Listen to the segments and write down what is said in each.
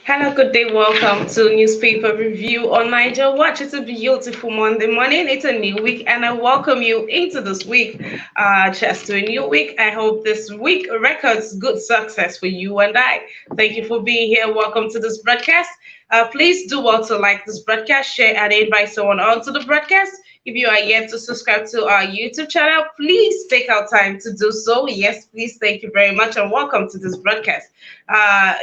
Hello, good day. Welcome to Newspaper Review on Niger Watch. It's a beautiful Monday morning. It's a new week, and I welcome you into this week. Just to a new week. I hope this week records good success for you and I. Thank you for being here. Welcome to this broadcast. Please do well to like this broadcast, share, and invite someone onto the broadcast. If you are yet to subscribe to our YouTube channel, please take out time to do so. Yes, please. Thank you very much, and welcome to this broadcast.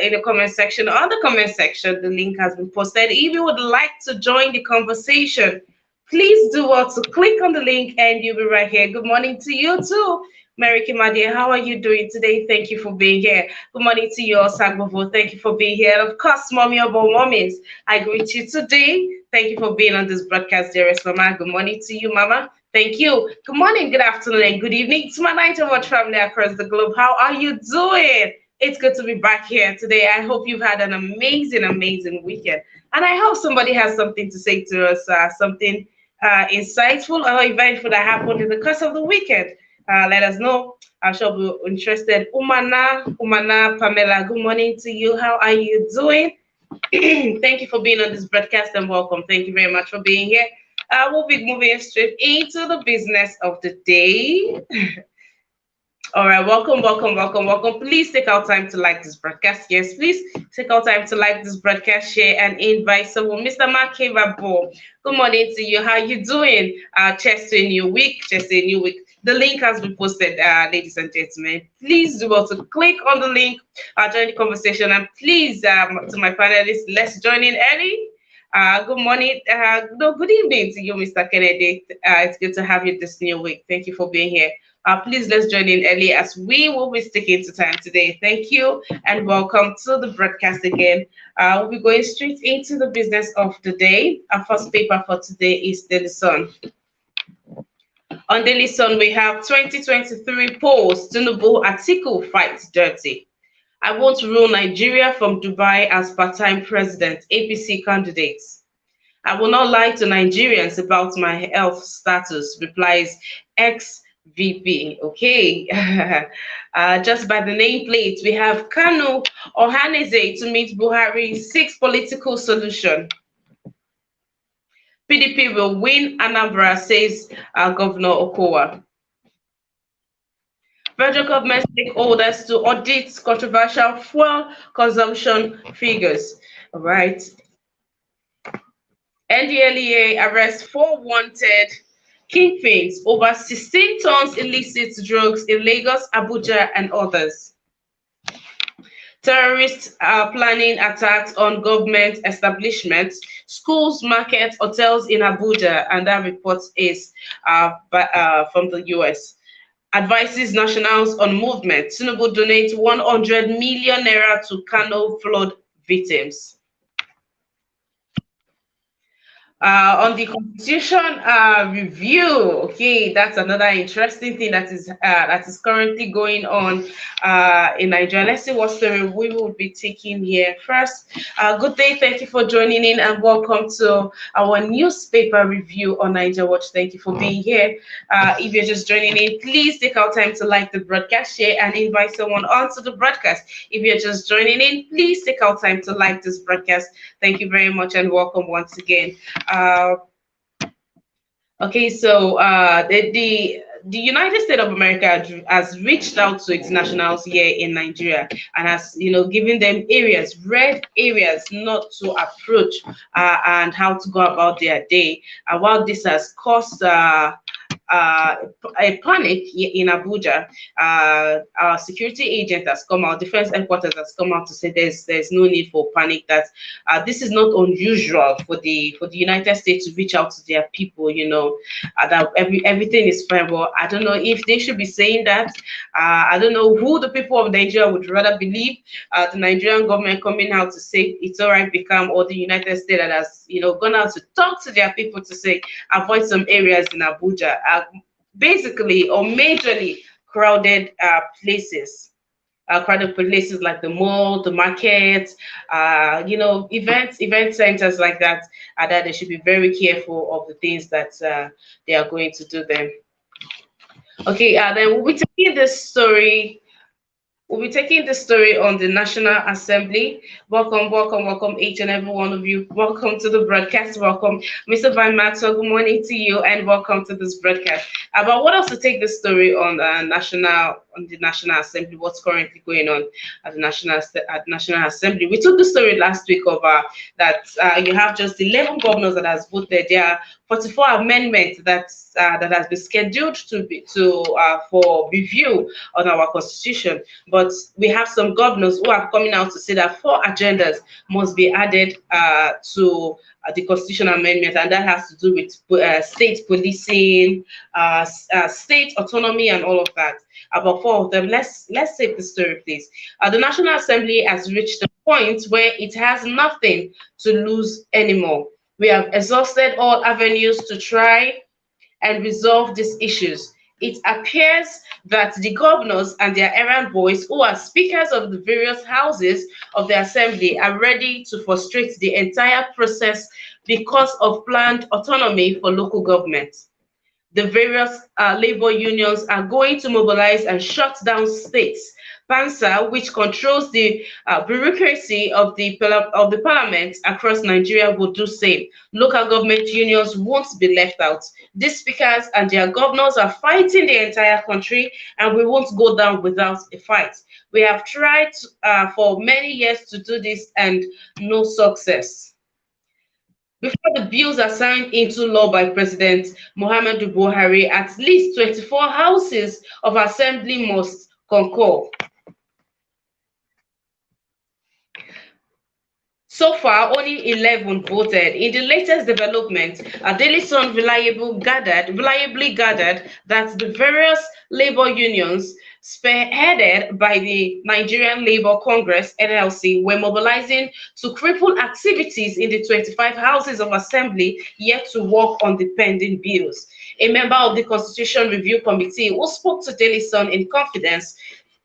In the comment section, on the comment section, the link has been posted. If you would like to join the conversation, please do well to click on the link, and you'll be right here. Good morning to you too. Mary Kimadia, how are you doing today? Thank you for being here. Good morning to you, Osagbovo. Thank you for being here. And of course, mommy of all mommies, I greet you today. Thank you for being on this broadcast, dearest mama. Good morning to you, mama. Thank you. Good morning, good afternoon, and good evening to my Night Watch family across the globe. How are you doing? It's good to be back here today. I hope you've had an amazing, amazing weekend. And I hope somebody has something to say to us, something insightful or eventful that happened in the course of the weekend. Let us know. I shall be interested. Umana, Pamela, good morning to you. How are you doing? Thank you for being on this broadcast and welcome. Thank you very much for being here. We'll be moving straight into the business of the day. All right, welcome. Please take out time to like this broadcast. Yes, please take out time to like this broadcast, share, and invite someone. Mr. Mark Kevabo, good morning to you. How you doing? Cheers to a new week. Cheers to a new week. The link has been posted, ladies and gentlemen. Please do well to click on the link, join the conversation, and please, to my panelists, let's join in early. Good morning. No, good evening to you, Mr. Kennedy. It's good to have you this new week. Thank you for being here. Please let's join in early as we will be sticking to time today. Thank you and welcome to the broadcast again. We'll be going straight into the business of the day. Our first paper for today is Daily Sun. On Daily Sun, we have 2023 polls. Tinubu Atiku fights dirty. I won't rule Nigeria from Dubai as part-time president, APC candidates. I will not lie to Nigerians about my health status, replies ex-VP. Okay. Just by the nameplate, we have Kanu Ohaneze to meet Buhari, seeks political solution. PDP will win Anambra, says Governor Okowa. Federal government stakeholders to audit controversial fuel consumption figures. All right. NDLEA arrests 4 wanted kingpins over 16 tons illicit drugs in Lagos, Abuja, and others. Terrorists are planning attacks on government establishments, schools, markets, hotels in Abuja, and that report is from the US. Advises nationals on movement. Tinubu donates 100 million naira to Kano flood victims. On the constitution review, okay, that's another interesting thing that is currently going on in Nigeria. Let's see what story we will be taking here first. Good day, thank you for joining in, and welcome to our newspaper review on Niger Watch. Thank you for being here. If you're just joining in, please take out time to like the broadcast, share, and invite someone onto the broadcast. If you're just joining in, please take out time to like this broadcast. Thank you very much, and welcome once again. Okay, so the United States of America has reached out to its nationals here in Nigeria and has, given them areas, red areas, not to approach and how to go about their day. While this has caused a panic in Abuja, our security agent has come out, defense headquarters has come out to say there's no need for panic, that this is not unusual for the United States to reach out to their people, that everything is fine. But I don't know if they should be saying that. I don't know who the people of Nigeria would rather believe, the Nigerian government coming out to say it's all right, become, or the United States that has gone out to talk to their people to say avoid some areas in Abuja, basically or majorly crowded places. Crowded places like the mall, the market, event centers like that, that they should be very careful of the things that they are going to do there. Okay, then we'll be taking this story We'll be taking the story on the National Assembly. Welcome, welcome, welcome, each and every one of you. Welcome to the broadcast. Welcome, Mr. Van Maxwell. Good morning to you, and welcome to this broadcast. But I want us to take the story on the National Assembly. What's currently going on at the National Assembly? We took the story last week of that you have just 11 governors that has voted. There are 44 amendments that has been scheduled for review on our constitution, but we have some governors who are coming out to say that 4 agendas must be added to the constitution amendment, and that has to do with state policing, state autonomy, and all of that. About 4 of them. Let's take the story, please. The National Assembly has reached a point where it has nothing to lose anymore. We have exhausted all avenues to try and resolve these issues. It appears that the governors and their errand boys, who are speakers of the various houses of the assembly, are ready to frustrate the entire process because of planned autonomy for local governments. The various labor unions are going to mobilize and shut down states. PANSA, which controls the bureaucracy of the parliament across Nigeria, will do same. Local government unions won't be left out. These speakers and their governors are fighting the entire country, and we won't go down without a fight. We have tried for many years to do this, and no success. Before the bills are signed into law by President Muhammadu Buhari, at least 24 houses of assembly must concur. So far, only 11 voted. In the latest development, a Daily Sun reliably gathered that the various labor unions, spearheaded by the Nigerian Labour Congress (NLC), were mobilizing to cripple activities in the 25 houses of assembly yet to work on the pending bills. A member of the Constitution Review Committee who spoke to Daily Sun in confidence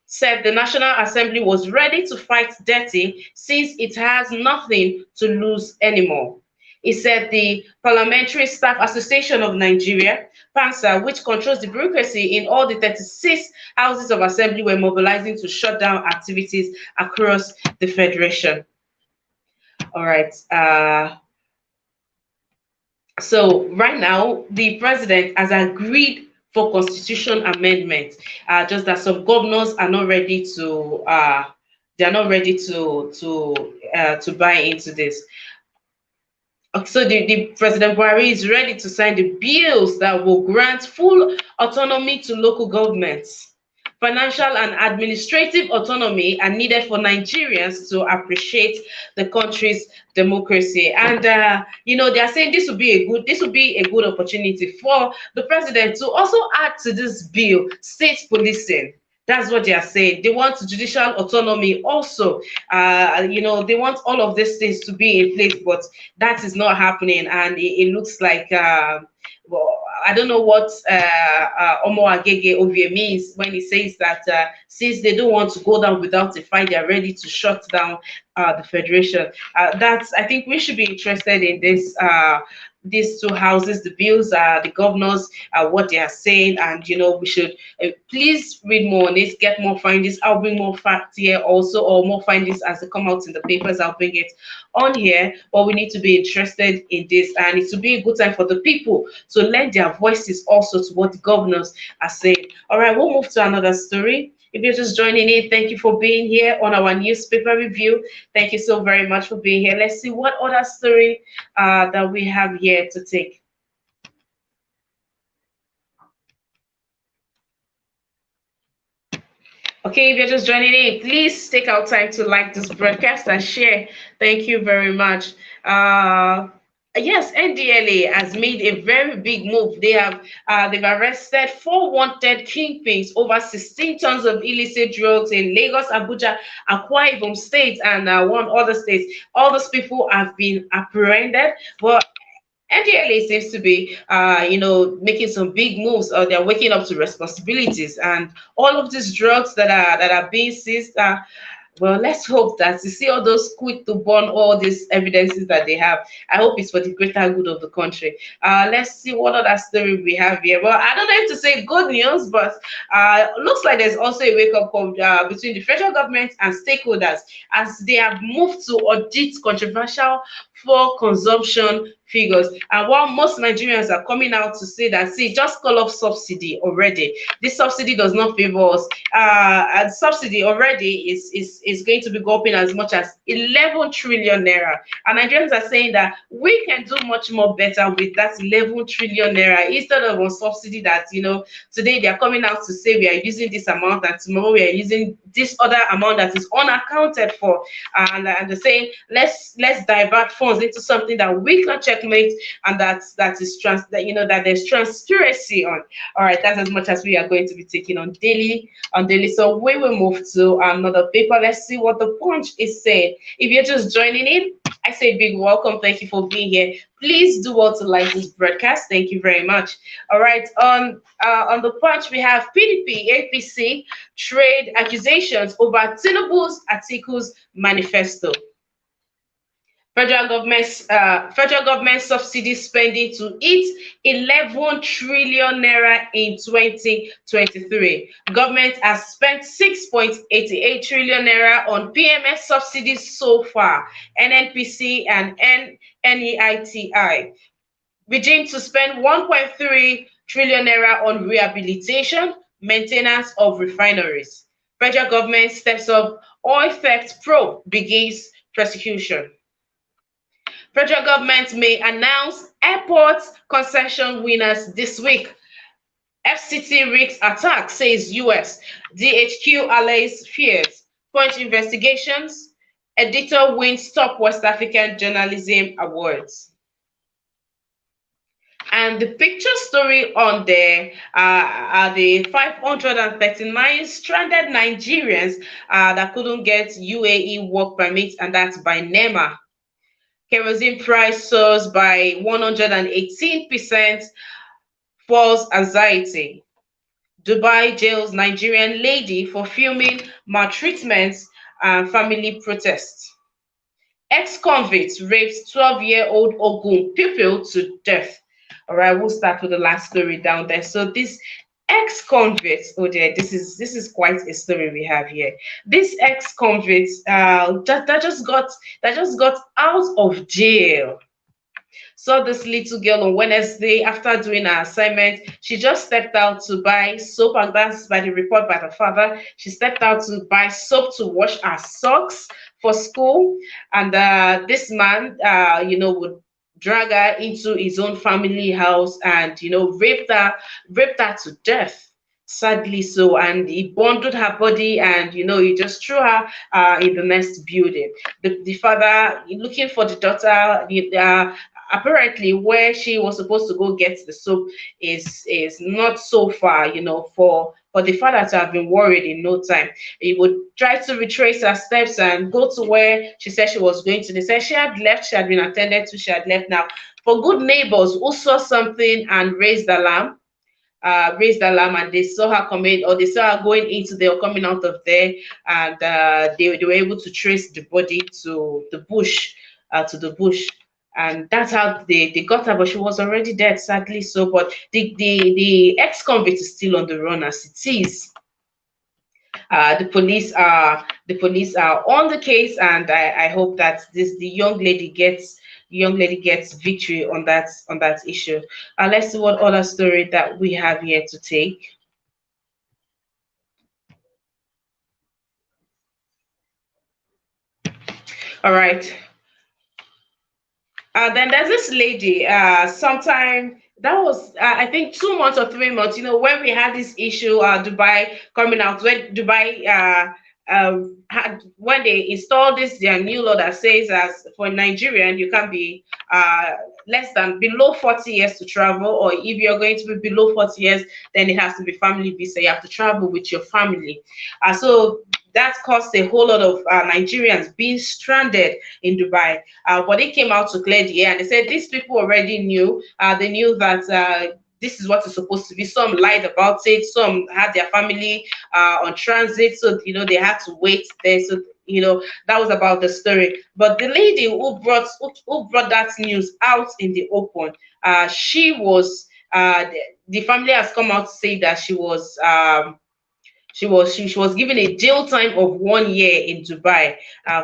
said the National Assembly was ready to fight dirty since it has nothing to lose anymore. He said the Parliamentary Staff Association of Nigeria, PANSA, which controls the bureaucracy in all the 36 houses of assembly, were mobilizing to shut down activities across the federation. All right. So right now, the president has agreed for constitution amendment. Just that some governors are not ready to to buy into this. So the President Buhari is ready to sign the bills that will grant full autonomy to local governments. Financial and administrative autonomy are needed for Nigerians to appreciate the country's democracy. And you know, they are saying this will be a good opportunity for the president to also add to this bill state policing. That's what they are saying. They want judicial autonomy also. You know, they want all of these things to be in place, but that is not happening. And it looks like, well, I don't know what Omo Agege Ovie means when he says that since they don't want to go down without a fight, they are ready to shut down the federation. I think we should be interested in this. These 2 houses, the bills, the governors, what they are saying, and you know, we should please read more on it, get more findings. I'll bring more facts here also, or more findings as they come out in the papers. I'll bring it on here, but we need to be interested in this, and it will be a good time for the people to lend their voices also to what the governors are saying. All right, we'll move to another story. If you're just joining in, thank you for being here on our newspaper review. Thank you so very much for being here. Let's see what other story that we have here to take. Okay, if you're just joining in, please take out time to like this broadcast and share. Thank you very much. Yes, NDLEA has made a very big move. They've arrested 4 wanted kingpins over 16 tons of illicit drugs in Lagos, Abuja, Akwa Ibom State, and 1 other state. All those people have been apprehended, but NDLEA seems to be, you know, making some big moves, or they're waking up to responsibilities. And all of these drugs that are being seized, Well, let's hope that you see all those quick to burn all these evidences that they have. I hope it's for the greater good of the country. Let's see what other story we have here. Well, I don't know if to say good news, but looks like there's also a wake up call between the federal government and stakeholders as they have moved to audit controversial for consumption figures. And while most Nigerians are coming out to say that, see, just call off subsidy already. This subsidy does not favor us. And subsidy already is going to be going as much as 11 trillion naira. And Nigerians are saying that we can do much more better with that 11 trillion naira instead of on subsidy that, today they are coming out to say we are using this amount and tomorrow we are using this other amount that is unaccounted for. And they're saying let's divert funds into something that we can checkmate and that there's transparency on. All right, that's as much as we are going to be taking on daily. So we will move to another paper. Let's see what the Punch is saying. If you're just joining in, I say big welcome. Thank you for being here. Please do well to like this broadcast. Thank you very much. All right, on the Punch we have PDP APC trade accusations over Tinubu's Atiku's manifesto. Federal government subsidy spending to hit 11 trillion naira in 2023. Government has spent 6.88 trillion naira on PMS subsidies so far. NNPC and NEITI regime to spend 1.3 trillion naira on rehabilitation, maintenance of refineries. Federal government steps up oil theft probe begins prosecution. Federal government may announce airport concession winners this week. FCT rigs attack, says US. DHQ allays fears. Punch investigations. Editor wins top West African Journalism Awards. And the picture story on there are the 539 stranded Nigerians that couldn't get UAE work permits, and that's by NEMA. Kerosene price soars by 118%, falls anxiety. Dubai jails Nigerian lady for filming maltreatment and family protests. Ex-convict rapes 12-year-old Ogun pupil to death. All right, we'll start with the last story down there. So this ex-convict, oh dear, this is quite a story we have here. This ex-convict that just got out of jail. Saw this little girl on Wednesday after doing her assignment. She just stepped out to buy soap, and that's by the report by the father. She stepped out to buy soap to wash her socks for school, and this man, would drag her into his own family house and raped her to death, sadly so. And he bundled her body and he just threw her in the next building. The father looking for the daughter, apparently where she was supposed to go get the soap is not so far, for the father to have been worried in no time. He would try to retrace her steps and go to where she said she was going to. They said she had left, she had been attended to, she had left. Now, for good neighbors who saw something and raised alarm, and they saw her coming, or they saw her going into there or coming out of there, and they were able to trace the body to the bush, and that's how they got her, but she was already dead, sadly so. But the ex-convict is still on the run as it is. The police are on the case, and I hope that the young lady gets victory on that issue. Let's see what other story that we have here to take. All right. Then there's this lady, sometime that was, I think, 2 months or 3 months, when we had this issue, Dubai coming out, when Dubai, when they installed their new law that says, as for Nigerian, you can't be below 40 years to travel, or if you're going to be below 40 years, then it has to be family visa. You have to travel with your family. So that caused a whole lot of Nigerians being stranded in Dubai. But they came out to clear the air, and they said these people already knew. They knew that this is what it's supposed to be. Some lied about it. Some had their family on transit, so they had to wait there. So that was about the story. But the lady who brought that news out in the open, she was the family has come out to say that she was given a jail time of 1 year in Dubai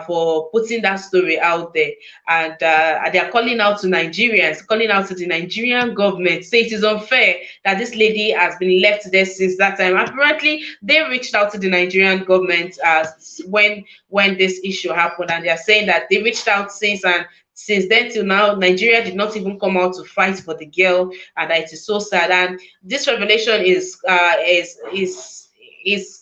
for putting that story out there, and they are calling out to Nigerians, calling out to the Nigerian government, say it is unfair that this lady has been left there since that time. Apparently, they reached out to the Nigerian government when this issue happened, and they are saying that they reached out since then till now, Nigeria did not even come out to fight for the girl, and it is so sad. And this revelation is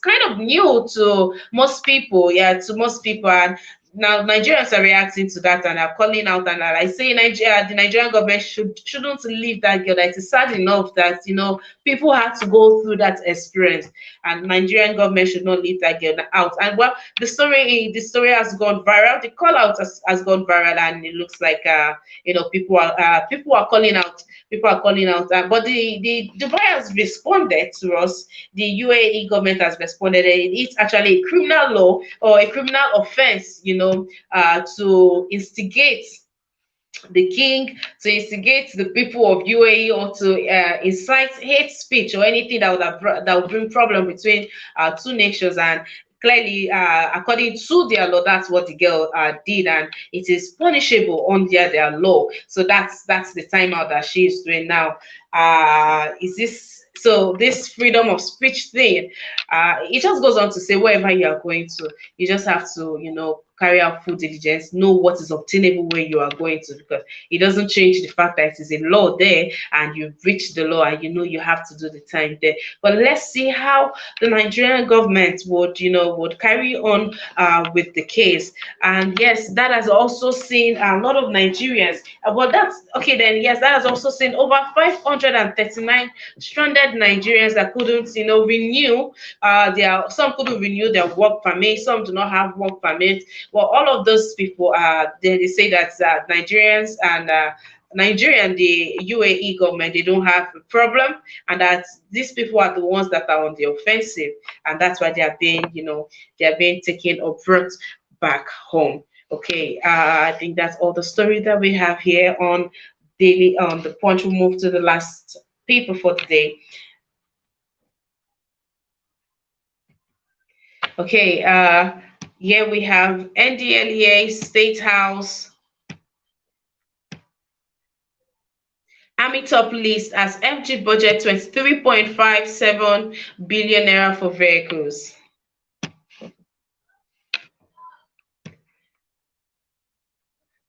kind of new to most people, yeah, to most people. And now Nigerians are reacting to that and are calling out, and I say Nigeria, the Nigerian government shouldn't leave that girl. It is sad enough that people had to go through that experience, and Nigerian government should not leave that girl out. And well, the story has gone viral. The call out has gone viral, and it looks like people are calling out. People are calling out, but the Dubai has responded to us. The UAE government has responded. It's actually a criminal law or a criminal offense, to instigate the king, to instigate the people of UAE, or to incite hate speech or anything that would bring problem between two nations. And clearly, according to their law, that's what the girl did, and it is punishable under their law. So that's the timeout that she is doing now. Is this so? This freedom of speech thing, it just goes on to say, wherever you are going to, you just have to, carry out full diligence, know what is obtainable where you are going to, because it doesn't change the fact that it is a law there and you've reached the law and you have to do the time there. But let's see how the Nigerian government would carry on with the case. And yes, that has also seen a lot of Nigerians. But that's okay then. Yes, that has also seen over 539 stranded Nigerians that couldn't, renew some couldn't renew their work permit, some do not have work permit. Well, all of those people, they say that Nigerians and the UAE government, they don't have a problem, and that these people are the ones that are on the offensive, and that's why they are being taken or brought back home. Okay, I think that's all the story that we have here on daily on the Punch. We'll move to the last paper for today. Okay, here we have NDLEA State House Army top list as MG budget 23.57 billion naira for vehicles.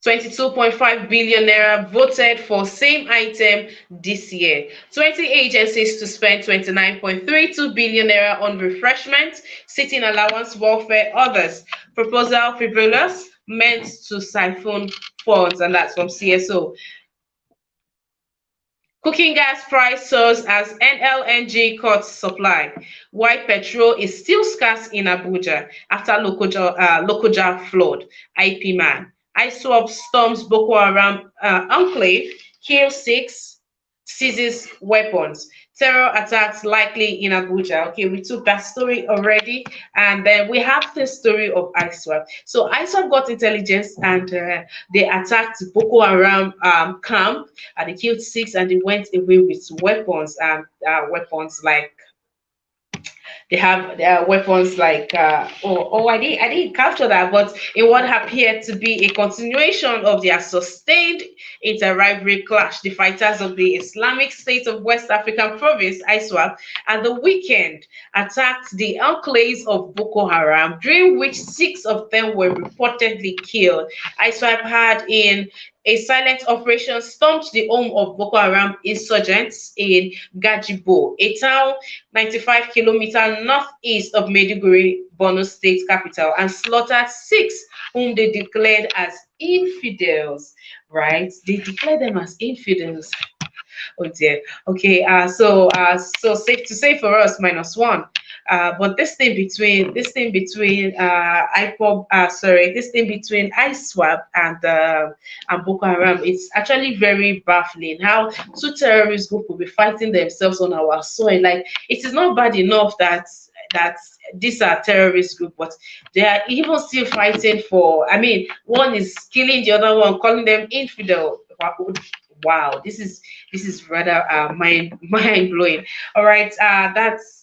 22.5 billion naira voted for same item this year. 20 agencies to spend 29.32 billion naira on refreshment, sitting allowance, welfare, others. Proposal frivolous, meant to siphon funds, and that's from CSO. Cooking gas price soars as NLNG cuts supply. Why petrol is still scarce in Abuja after Lokoja flood. IP man. ISWAP storms Boko Haram enclave, kills 6, seizes weapons. Terror attacks likely in Abuja. Okay, we took that story already, and then we have the story of ISWAP. So ISWAP got intelligence, and they attacked Boko Haram camp, and they killed 6, and they went away with weapons, and weapons like they have their weapons like I didn't capture that, but in what appeared to be a continuation of their sustained inter-rivalry clash, the fighters of the Islamic State of West African Province ISWAP at the weekend attacked the enclaves of Boko Haram, during which 6 of them were reportedly killed. ISWAP had in a silent operation stormed the home of Boko Haram insurgents in Gajibo, a town 95 kilometers northeast of Maiduguri, Borno State capital, and slaughtered 6 whom they declared as infidels. Right? They declared them as infidels. Oh dear. Okay. So safe to say for us, -1. But this thing between ISWAP and Boko Haram, it's actually very baffling how 2 terrorist groups will be fighting themselves on our soil. Like, it is not bad enough that that these are terrorist group, but they are even still fighting for. I mean, one is killing the other one, calling them infidel. Wow, this is rather mind blowing. All right, that's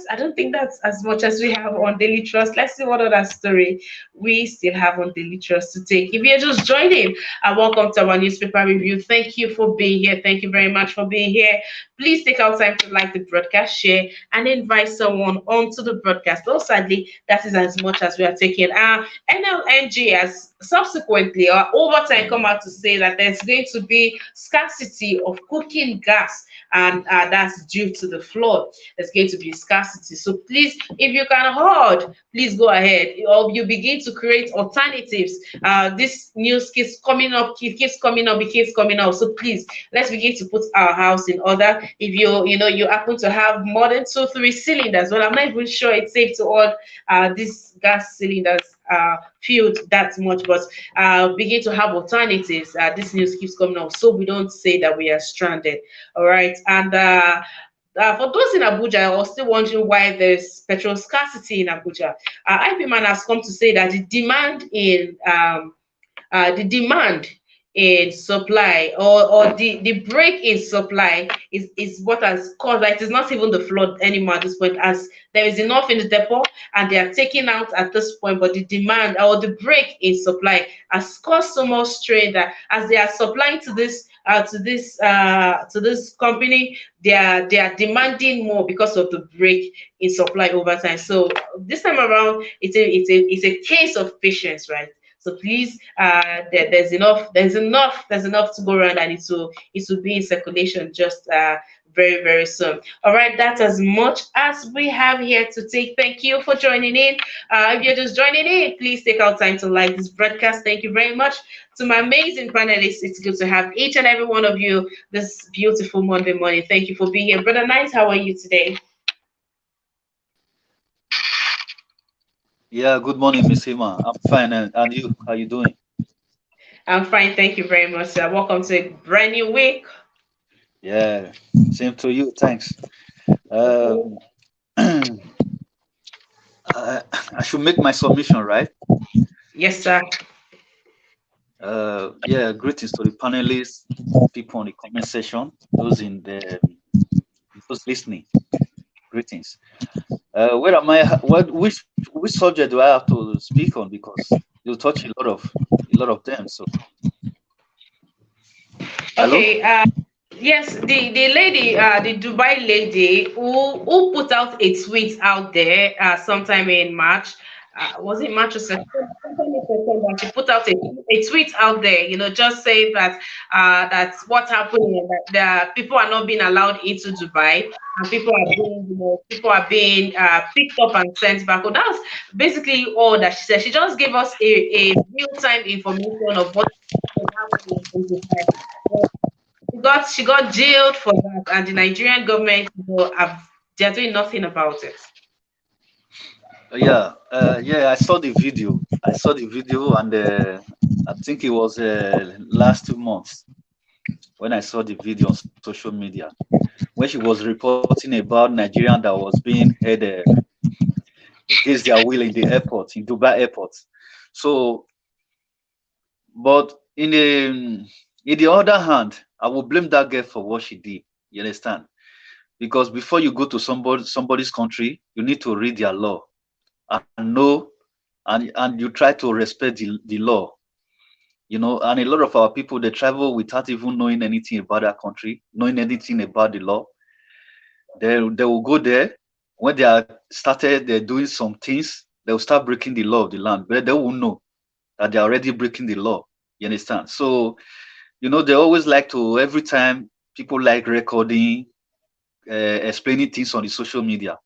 I don't think that's as much as we have on Daily Trust. Let's see what other story we still have on Daily Trust to take. If you're just joining, welcome to our newspaper review. Thank you for being here. Thank you very much for being here. Please take out time to like the broadcast, share, and invite someone onto the broadcast. Though sadly, that is as much as we are taking. NLNG has subsequently or over time come out to say that there's going to be scarcity of cooking gas, and that's due to the flood. There's going to be scarcity. So please, if you can hoard, please go ahead. Or you begin to create alternatives. This news keeps coming up, it keeps coming up, it keeps coming up. So please, let's begin to put our house in order. If you happen to have more than 2-3 cylinders, well, I'm not even sure it's safe to hold these gas cylinders filled that much, but begin to have alternatives. This news keeps coming up, so we don't say that we are stranded. All right, and for those in Abuja are still wondering why there's petrol scarcity in Abuja, IPMAN has come to say that the demand in supply, or the break in supply is what has caused that. It is not even the flood anymore at this point, as there is enough in the depot and they are taking out at this point, but the demand or the break in supply has caused so much strain that as they are supplying to this company, they are demanding more because of the break in supply over time. So this time around, it's a case of patience, right? So please, there's enough to go around, and it will be in circulation just very very soon. All right, that's as much as we have here to take. Thank you for joining in. If you're just joining in, please take out time to like this broadcast. Thank you very much to my amazing panelists. It's good to have each and every one of you this beautiful Monday morning. Thank you for being here, Brother Knight. How are you today? Yeah, good morning, Miss Hima. I'm fine, and you? How you doing? I'm fine. Thank you very much, sir. Welcome to a brand new week. Yeah, same to you. Thanks. Um, I, I should make my submission, right? Yes, sir. Yeah, greetings to the panelists, people on the comment section, those listening. Greetings. Where am I? Which subject do I have to speak on? Because you touch a lot of them. So, hello. Okay. Yes, the lady, the Dubai lady who put out a tweet out there sometime in March. Was it March or September? Sometime in September, she put out a tweet out there, just saying that that's what's happening, that the people are not being allowed into Dubai, and people are being picked up and sent back. Well, that's basically all that she said. She just gave us a real time information of what is happening in Dubai. She got jailed for that, and the Nigerian government, they're doing nothing about it. Yeah. I saw the video. And I think it was last 2 months when I saw the video on social media when she was reporting about Nigerian that was being held against their will in the airport, in Dubai airport. So, but in the other hand, I will blame that girl for what she did. You understand? Because before you go to somebody's country, you need to read their law and know, and you try to respect the law. And a lot of our people, they travel without even knowing anything about that country, knowing anything about the law. They will go there. When they are started, they're doing some things, they will start breaking the law of the land, but they won't know that they're already breaking the law. You understand? So, they always like to, every time people like recording, explaining things on the social media.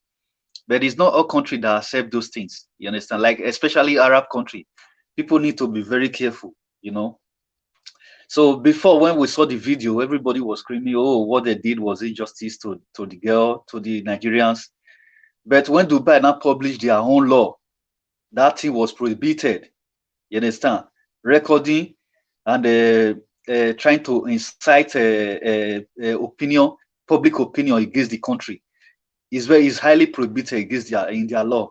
But it's not all country that accept those things. You understand? Like, especially Arab country, people need to be very careful. You know. So before, when we saw the video, everybody was screaming, "Oh, what they did was injustice to the girl, to the Nigerians." But when Dubai now published their own law, that thing was prohibited. You understand? Recording and trying to incite public opinion against the country. is highly prohibited against their law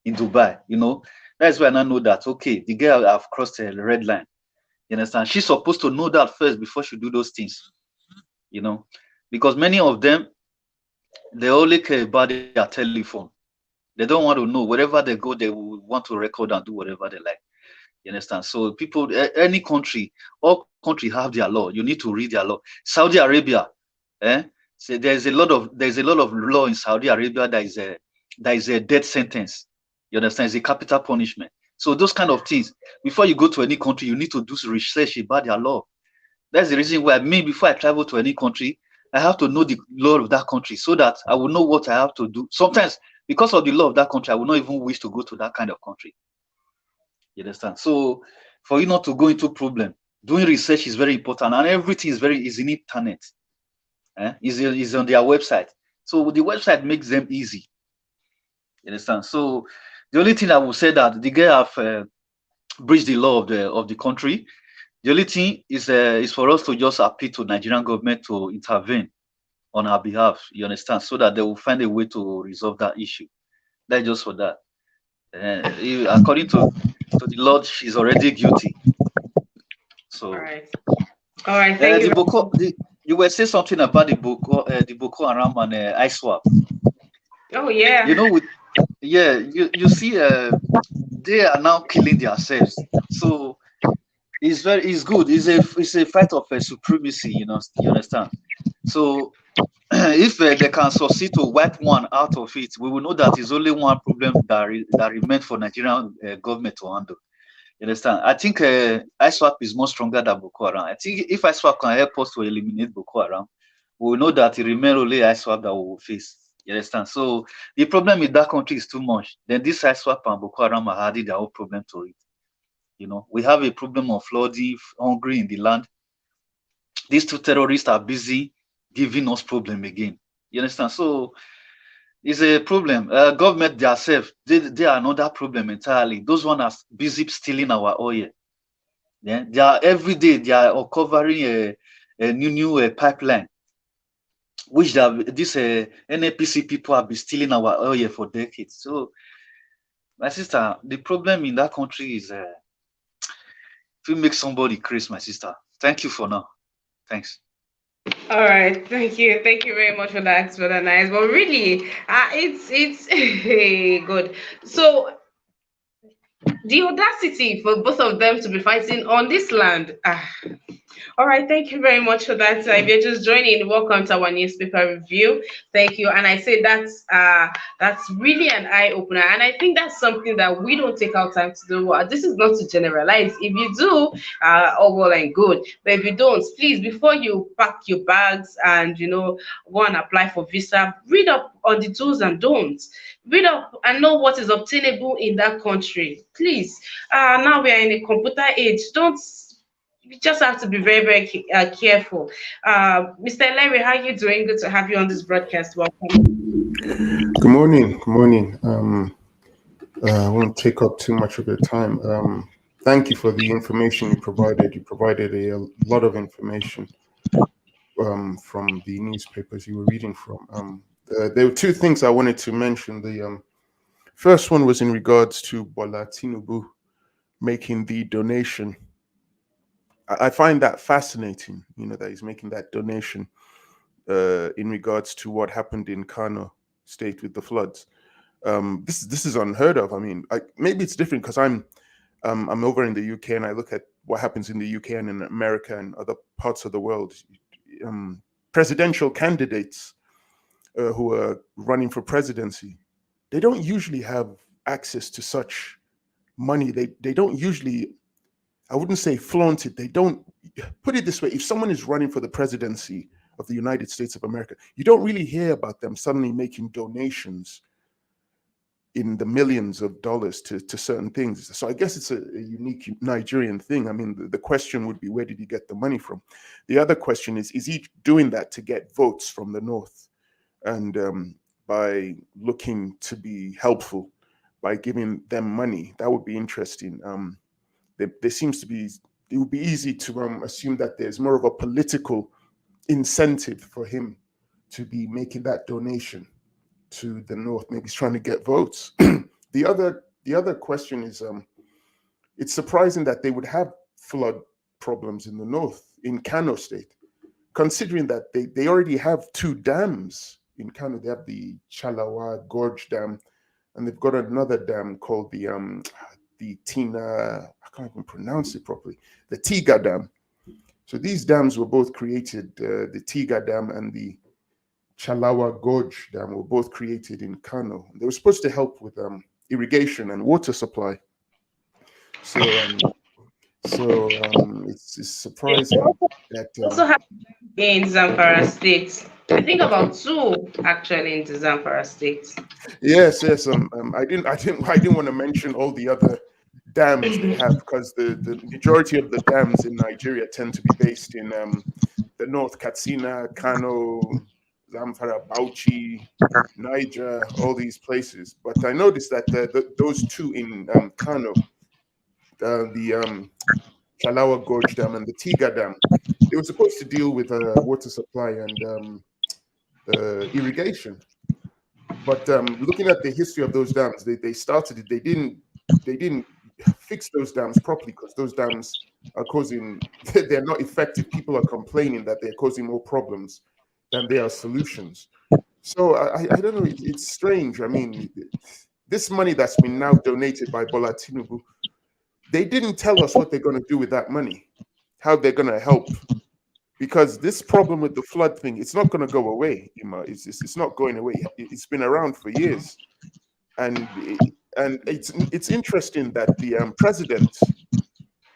in Dubai. That's why I now know that okay, the girl have crossed a red line. You understand? She's supposed to know that first before she do those things. Because many of them, they only care about their telephone. They don't want to know wherever they go, they will want to record and do whatever they like. You understand? So people, any country, all countries have their law. You need to read their law. Saudi Arabia, eh? So there's a lot of law in Saudi Arabia that is a death sentence. You understand? It's a capital punishment. So those kind of things, before you go to any country, you need to do research about their law. That's the reason why before I travel to any country, I have to know the law of that country so that I will know what I have to do. Sometimes, because of the law of that country, I will not even wish to go to that kind of country. You understand? So, for you not to go into problem, doing research is very important, and everything is in internet. Is on their website. So the website makes them easy. You understand? So the only thing I will say that the girl have breached the law of the country. The only thing is for us to just appeal to Nigerian government to intervene on our behalf. You understand? So that they will find a way to resolve that issue. That's just for that. According to the Lord, she's already guilty. So, All right. All right. Thank you. You were saying something about the Boko Haram and ISWAP. Oh yeah. You see, they are now killing themselves. So it's good. It's a fight of supremacy. You understand? So if they can succeed to wipe one out of it, we will know that it's only one problem that remains for Nigerian government to handle. You understand? I think ISWAP is more stronger than Boko Haram. I think if ISWAP can help us to eliminate Boko Haram, we will know that it remains only ISWAP that we will face. You understand? So the problem in that country is too much. Then this ISWAP and Boko Haram are adding their own problem to it. We have a problem of flooding, hungry in the land. These two terrorists are busy giving us problem again. You understand? So it's a problem. Government themselves, they are another problem entirely. Those ones are busy stealing our oil. Yeah, they are every day they are uncovering a new pipeline, which these NAPC people have been stealing our oil for decades. So, my sister, the problem in that country is if you make somebody crazy, my sister. Thank you for now. Thanks. All right, thank you very much for that, brother. Nice, but really, it's good. So the audacity for both of them to be fighting on this land. All right, thank you very much for that. If you're just joining, welcome to our newspaper review. Thank you, and I say that's really an eye opener, and I think that's something that we don't take our time to do. This is not to generalize. If you do, all well and good. But if you don't, please, before you pack your bags and go and apply for visa, read up on the do's and don'ts. Read up and know what is obtainable in that country. Please, now we are in a computer age. Don't You just have to be very, very careful. Mr. Larry, how are you doing? Good to have you on this broadcast. Welcome. Good morning. Good morning. I won't take up too much of your time. Thank you for the information you provided. You provided a lot of information from the newspapers you were reading from. There were two things I wanted to mention. The first one was in regards to Bola Tinubu making the donation. I find that fascinating, that he's making that donation in regards to what happened in Kano State with the floods. This is unheard of. I mean, maybe it's different because I'm over in the UK and I look at what happens in the UK and in America and other parts of the world. Presidential candidates who are running for presidency, they don't usually have access to such money. They don't usually, I wouldn't say flaunt it. They don't, put it this way, if someone is running for the presidency of the United States of America, you don't really hear about them suddenly making donations in the millions of dollars to certain things. So I guess it's a unique Nigerian thing. I mean, the question would be, where did he get the money from? The other question is he doing that to get votes from the North? And by looking to be helpful, by giving them money, that would be interesting. There seems to be, it would be easy to assume that there's more of a political incentive for him to be making that donation. to the north. Maybe he's trying to get votes. The other question is, it's surprising that they would have flood problems in the north, in Kano State, considering that they already have two dams in Kano. They have the Chalawa Gorge Dam, and they've got another dam called the Tina, I can't even pronounce it properly, the Tiga Dam. So these dams were both created, the Tiga Dam and the Chalawa Gorge Dam were both created in Kano. They were supposed to help with irrigation and water supply. So it's surprising that Also have in Zamfara State. I think about two actually in the Zamfara State. yes. I didn't want to mention all the other dams they have, because the majority of the dams in Nigeria tend to be based in the north, Katsina, Kano, Zamfara, Bauchi, Niger, all these places. But I noticed that those two in Kano, the Chalawa Gorge Dam and the Tiga Dam, they were supposed to deal with water supply and irrigation. But looking at the history of those dams, they started it. They didn't fix those dams properly, because those dams are causing, they're not effective. People are complaining that they're causing more problems than they are solutions. So I don't know. It's strange. I mean, this money that's been now donated by Bola Tinubu, they didn't tell us what they're going to do with that money, how they're going to help. Because this problem with the flood thing, it's not going to go away, Ima. It's not going away. It's been around for years. And it's interesting that the president,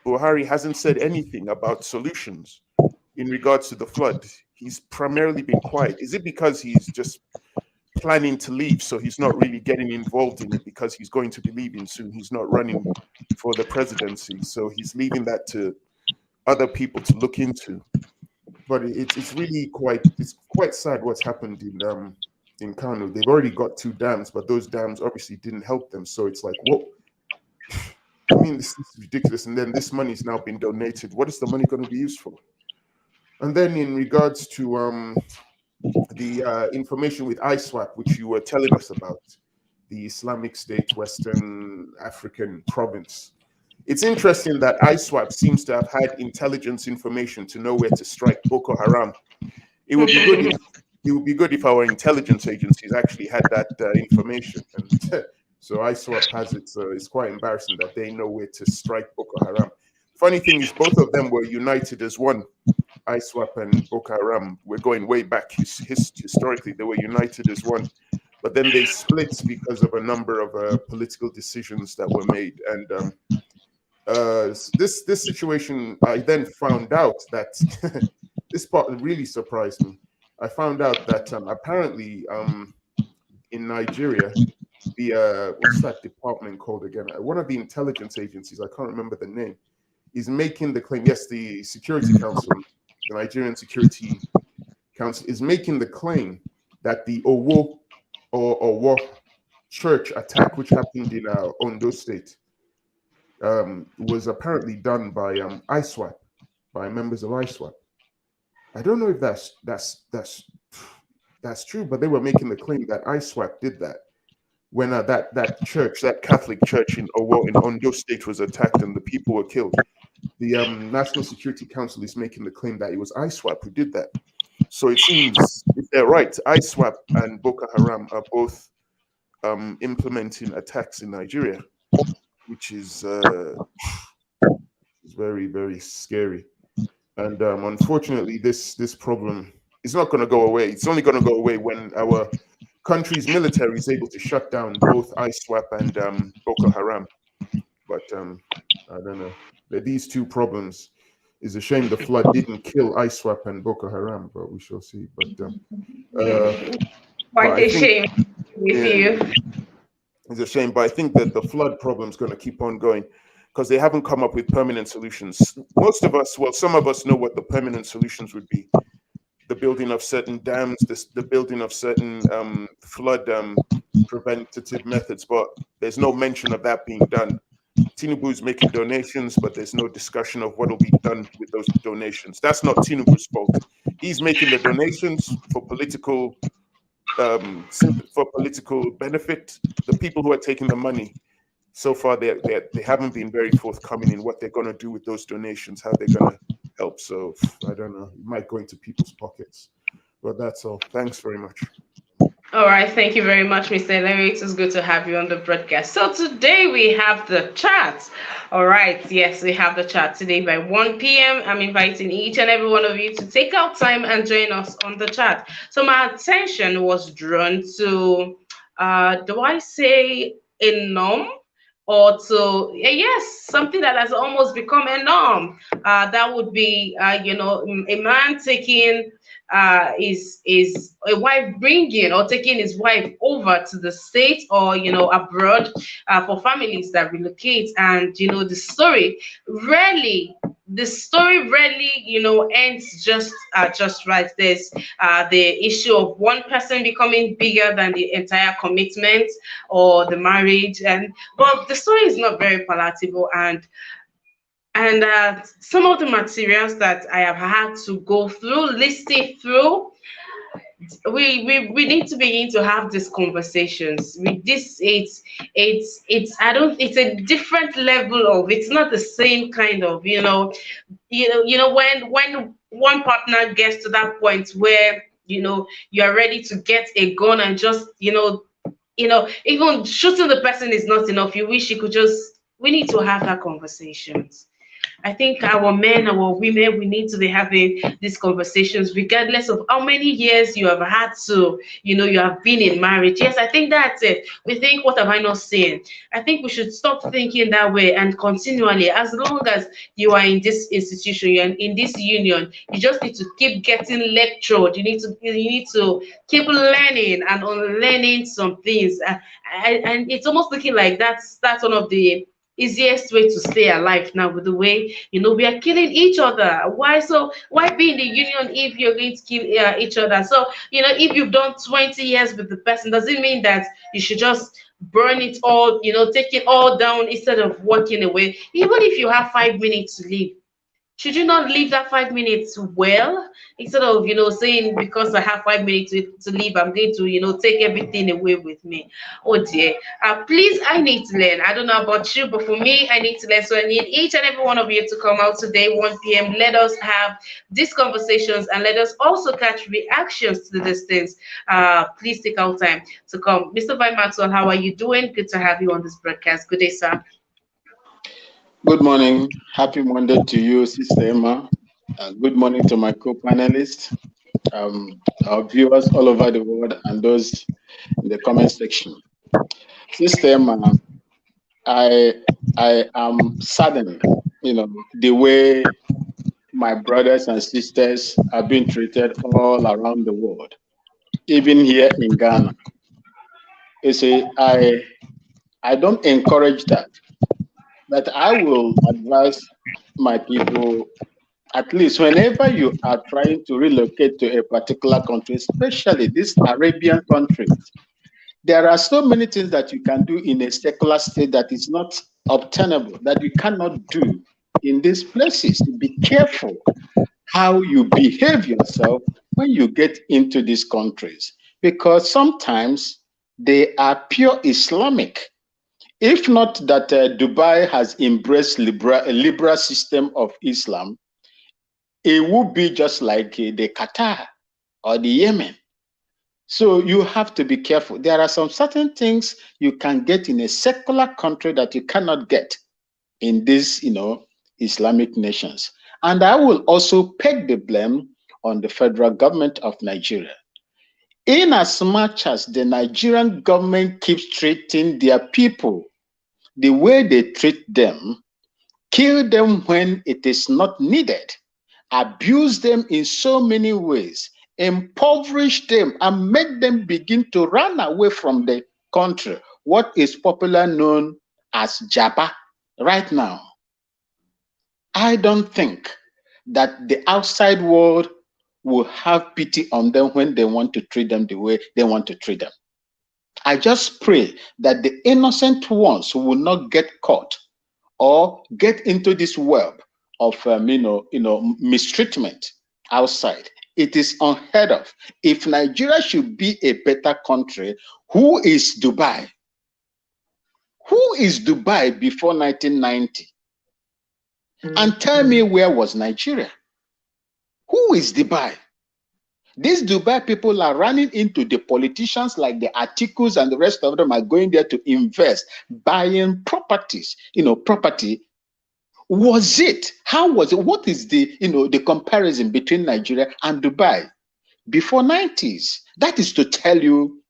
Buhari, hasn't said anything about solutions in regards to the flood. He's primarily been quiet. Is it because he's just planning to leave, so he's not really getting involved in it, because he's going to be leaving soon? He's not running for the presidency, so he's leaving that to other people to look into. But it's really quite sad what's happened in Kano. They've already got two dams, but those dams obviously didn't help them. So it's like, what? I mean, this is ridiculous. And then this money's now been donated. What is the money going to be used for? And then in regards to the information with ISWAP, which you were telling us about, the Islamic State Western African province. It's interesting that ISWAP seems to have had intelligence information to know where to strike Boko Haram. It would be good if our intelligence agencies actually had that information. And so ISWAP has it. So it's quite embarrassing that they know where to strike Boko Haram. Funny thing is, both of them were united as one. ISWAP and Boko Haram, we're going way back historically. They were united as one, but then they split because of a number of political decisions that were made. And this situation, I then found out that this part really surprised me. I found out that apparently in Nigeria, the what's that department called again? One of the intelligence agencies, I can't remember the name, is making the claim. Yes, the Security Council, the Nigerian Security Council, is making the claim that the Owo church attack, which happened in Ondo State, was apparently done by ISWAP, by members of ISWAP. I don't know if that's true, but they were making the claim that ISWAP did that when that church, that Catholic church in Owo in Ondo State, was attacked and the people were killed. The National Security Council is making the claim that it was ISWAP who did that. So it seems, if they're right, ISWAP and Boko Haram are both implementing attacks in Nigeria, which is very, very scary. And unfortunately, this problem is not going to go away. It's only going to go away when our country's military is able to shut down both ISWAP and Boko Haram. But I don't know. These two problems, is a shame the flood didn't kill ISWAP and Boko Haram, but we shall see. But quite a shame with you. It's a shame, but I think that the flood problem is going to keep on going because they haven't come up with permanent solutions. Most of us, well, some of us know what the permanent solutions would be. The building of certain dams, the building of certain flood preventative methods, but there's no mention of that being done. Tinubu is making donations, but there's no discussion of what will be done with those donations. That's not Tinubu's fault. He's making the donations for political for political benefit. The people who are taking the money, so far they haven't been very forthcoming in what they're going to do with those donations, how they're going to help. So I don't know, it might go into people's pockets. But that's all. Thanks very much. All right, thank you very much, Mr. Larry. It is good to have you on the broadcast. So today we have the chat. All right, yes, we have the chat today by 1 p.m. I'm inviting each and every one of you to take out time and join us on the chat. So my attention was drawn to, do I say a norm? Or to yes, something that has almost become a norm. That would be, a man taking is a wife bringing or taking his wife over to the state or abroad for families that relocate, and the story rarely ends just right. There's the issue of one person becoming bigger than the entire commitment or the marriage, but the story is not very palatable, and some of the materials that I have had to go through, listing through, we need to begin to have these conversations. With this, it's a different level of, it's not the same kind of when one partner gets to that point where you are ready to get a gun and just even shooting the person is not enough. You wish you could just, we need to have that conversations. I think our men, our women, we need to be having these conversations, regardless of how many years you have had to, you have been in marriage. Yes, I think that's it. We think, what have I not seen? I think we should stop thinking that way and continually, as long as you are in this institution, you're in this union, you just need to keep getting lectured. You need to keep learning and unlearning some things. And it's almost looking like that's one of the easiest way to stay alive now, with the way we are killing each other. Why be in the union if you're going to kill each other? So if you've done 20 years with the person, does it mean that you should just burn it all, take it all down instead of walking away? Even if you have 5 minutes to leave, should you not leave that 5 minutes well, instead of saying, because I have 5 minutes to leave, I'm going to take everything away with me? Oh dear. Please, I need to learn. I don't know about you, but for me, I need to learn. So I need each and every one of you to come out today 1 p.m. Let us have these conversations, and let us also catch reactions to these things. Please take out time to come. Mr. Vine Maxwell, how are you doing? Good to have you on this broadcast. Good day, sir. Good morning. Happy Monday to you, Sister Emma. Good morning to my co-panelists, our viewers all over the world, and those in the comment section. Sister Emma, I am saddened, the way my brothers and sisters are being treated all around the world, even here in Ghana. You see, I don't encourage that. But I will advise my people, at least whenever you are trying to relocate to a particular country, especially these Arabian countries, there are so many things that you can do in a secular state that is not obtainable, that you cannot do in these places. Be careful how you behave yourself when you get into these countries, because sometimes they are pure Islamic. If not that Dubai has embraced a liberal system of Islam, it would be just like the Qatar or the Yemen. So you have to be careful. There are some certain things you can get in a secular country that you cannot get in these, Islamic nations. And I will also peg the blame on the federal government of Nigeria. In as much as the Nigerian government keeps treating their people the way they treat them, kill them when it is not needed, abuse them in so many ways, impoverish them, and make them begin to run away from the country, what is popularly known as Japa right now. I don't think that the outside world will have pity on them when they want to treat them the way they want to treat them. I just pray that the innocent ones will not get caught or get into this web of mistreatment outside. It is unheard of. If Nigeria should be a better country, who is Dubai? Who is Dubai before 1990? And tell me, where was Nigeria? Who is Dubai? These Dubai people are running into the politicians like the articles, and the rest of them are going there to invest, buying properties, property. Was it? How was it? What is the, the comparison between Nigeria and Dubai before 90s? That is to tell you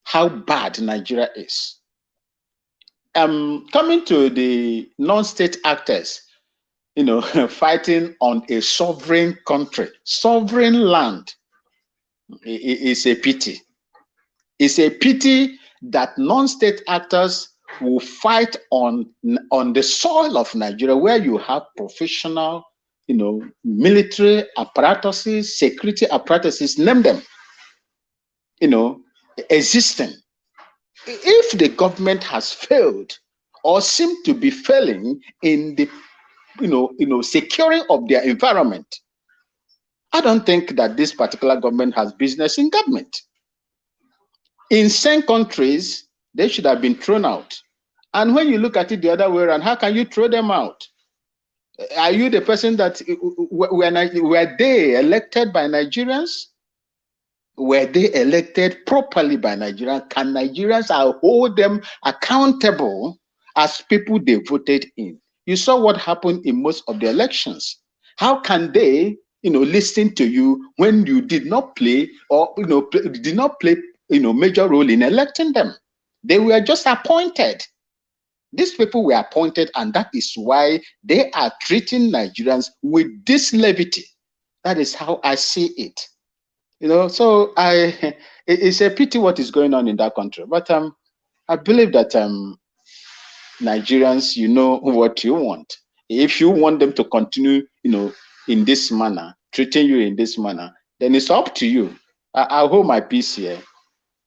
how bad Nigeria is. Coming to the non-state actors, fighting on a sovereign country, sovereign land, is a pity. It's a pity that non-state actors will fight on the soil of Nigeria, where you have professional, military apparatuses, security apparatuses, name them, existing. If the government has failed or seem to be failing in the, securing of their environment, I don't think that this particular government has business in government. In some countries, they should have been thrown out. And when you look at it the other way around, how can you throw them out? Are you the person that, were they elected by Nigerians? Were they elected properly by Nigerians? Can Nigerians hold them accountable as people they voted in? You saw what happened in most of the elections. How can they, listen to you when you did not play or, did not play, major role in electing them? They were just appointed. These people were appointed, and that is why they are treating Nigerians with this levity. That is how I see it. So it's a pity what is going on in that country. But I believe that Nigerians, you know what you want. If you want them to continue, in this manner, treating you in this manner, then it's up to you. I'll hold my peace here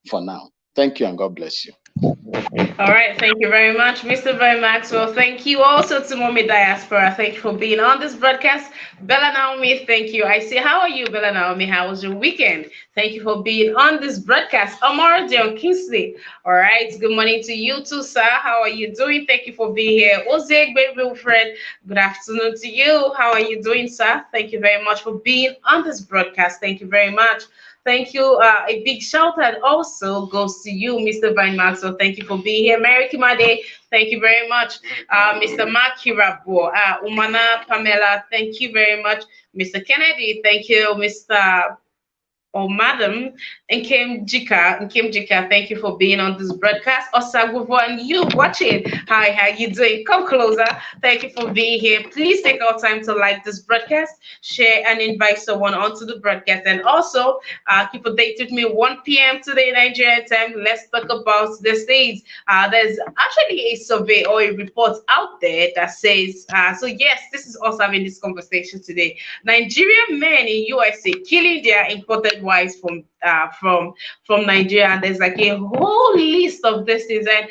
for now. Thank you, and God bless you. All right, thank you very much, Mr. Very Maxwell. Thank you also to Mommy Diaspora. Thank you for being on this broadcast. Bella Naomi, thank you. I say, how are you, Bella Naomi? How was your weekend? Thank you for being on this broadcast. Omar John Kingsley. All right, good morning to you too, sir. How are you doing? Thank you for being here. Ozeg Wilfred, good afternoon to you. How are you doing, sir? Thank you very much for being on this broadcast. Thank you very much. Thank you. A big shout out also goes to you, Mr. Van Maxwell. Thank you for being here. Mary Kimade, thank you very much. Mr. Mark Hirabo, Umana Pamela, thank you very much. Mr. Kennedy, thank you. Mr. Madam Nkem Jika, thank you for being on this broadcast. Osaguvo, and you watching, hi, how you doing? Come closer. Thank you for being here. Please take our time to like this broadcast, share, and invite someone onto the broadcast. And also, keep updated with me 1 p.m. today, Nigerian time. Let's talk about the states. There's actually a survey or a report out there that says, so yes, this is us having this conversation today. Nigerian men in USA killing their imported wives from Nigeria, and there's like a whole list of these things, and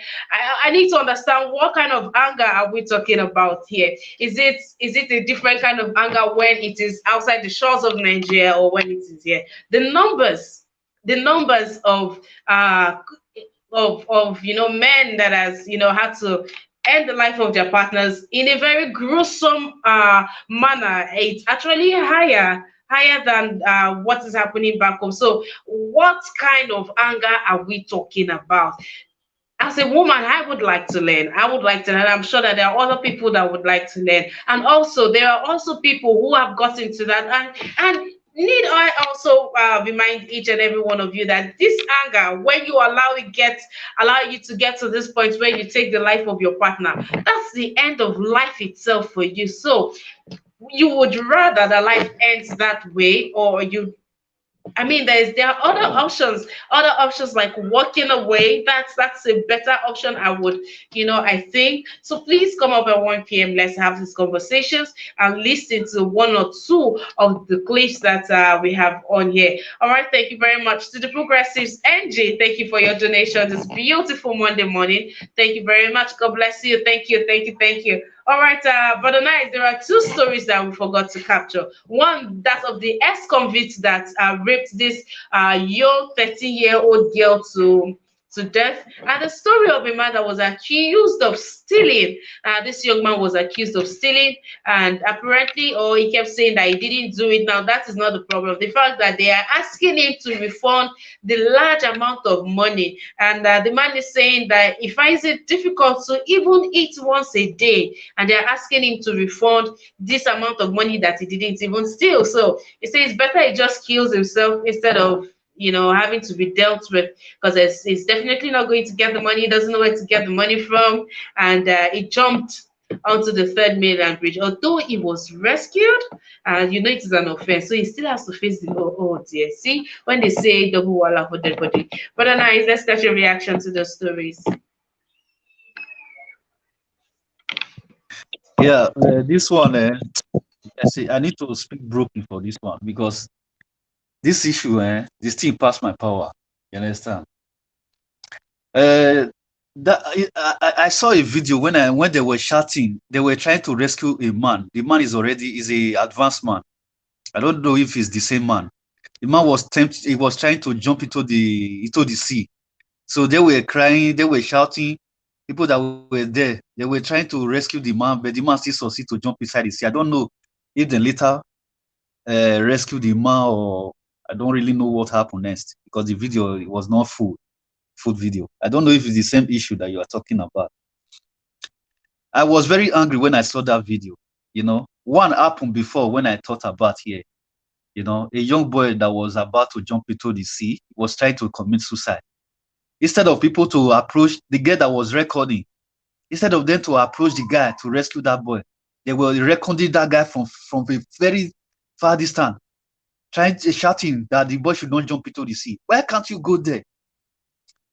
I need to understand what kind of anger are we talking about here. Is it a different kind of anger when it is outside the shores of Nigeria or when it is here? The numbers of men that has had to end the life of their partners in a very gruesome manner, it's actually higher than what is happening back home. So what kind of anger are we talking about? As a woman, I would like to learn. I'm sure that there are other people that would like to learn. And also, there are also people who have gotten to that. And need I also remind each and every one of you that this anger, when you allow you to get to this point where you take the life of your partner, that's the end of life itself for you. So you would rather the life ends that way, or there are other options like walking away. That's a better option, I think. So please come up at 1 p.m. Let's have these conversations and listen to one or two of the clips that we have on here. All right, thank you very much to the Progressives. NG, thank you for your donation this beautiful Monday morning. Thank you very much. God bless you. Thank you. All right, but nice. There are two stories that we forgot to capture. One, that of the ex-convict that raped this young 13-year-old girl to death, and the story of a man that was accused of stealing. This young man was accused of stealing, and apparently, or he kept saying that he didn't do it. Now, that is not the problem. The fact that they are asking him to refund the large amount of money, and the man is saying that he finds it difficult to even eat once a day, and they're asking him to refund this amount of money that he didn't even steal. So he says it's better he just kills himself instead of having to be dealt with, because it's definitely not going to get the money. He doesn't know where to get the money from, and he jumped onto the third mainland bridge. Although he was rescued, it is an offense, so he still has to face the law. Oh dear! See, when they say double walla for dead body. But nice, let's get your reaction to those stories. Yeah, this one, I say I need to speak broken for this one because this issue, this thing passed my power. You understand? That I saw a video when they were shouting, they were trying to rescue a man. The man is a advanced man. I don't know if it's the same man. The man was tempted. He was trying to jump into the sea. So they were crying. They were shouting. People that were there, they were trying to rescue the man, but the man still succeeded to jump inside the sea. I don't know if they later rescued the man, or I don't really know what happened next because the video was not full video. I don't know if it's the same issue that you are talking about. I was very angry when I saw that video. One happened before when I thought about here. A young boy that was about to jump into the sea was trying to commit suicide. Instead of people to approach the girl that was recording, instead of them to approach the guy to rescue that boy, they were recording that guy from a very far distance, shouting that the boy should not jump into the sea. Why can't you go there?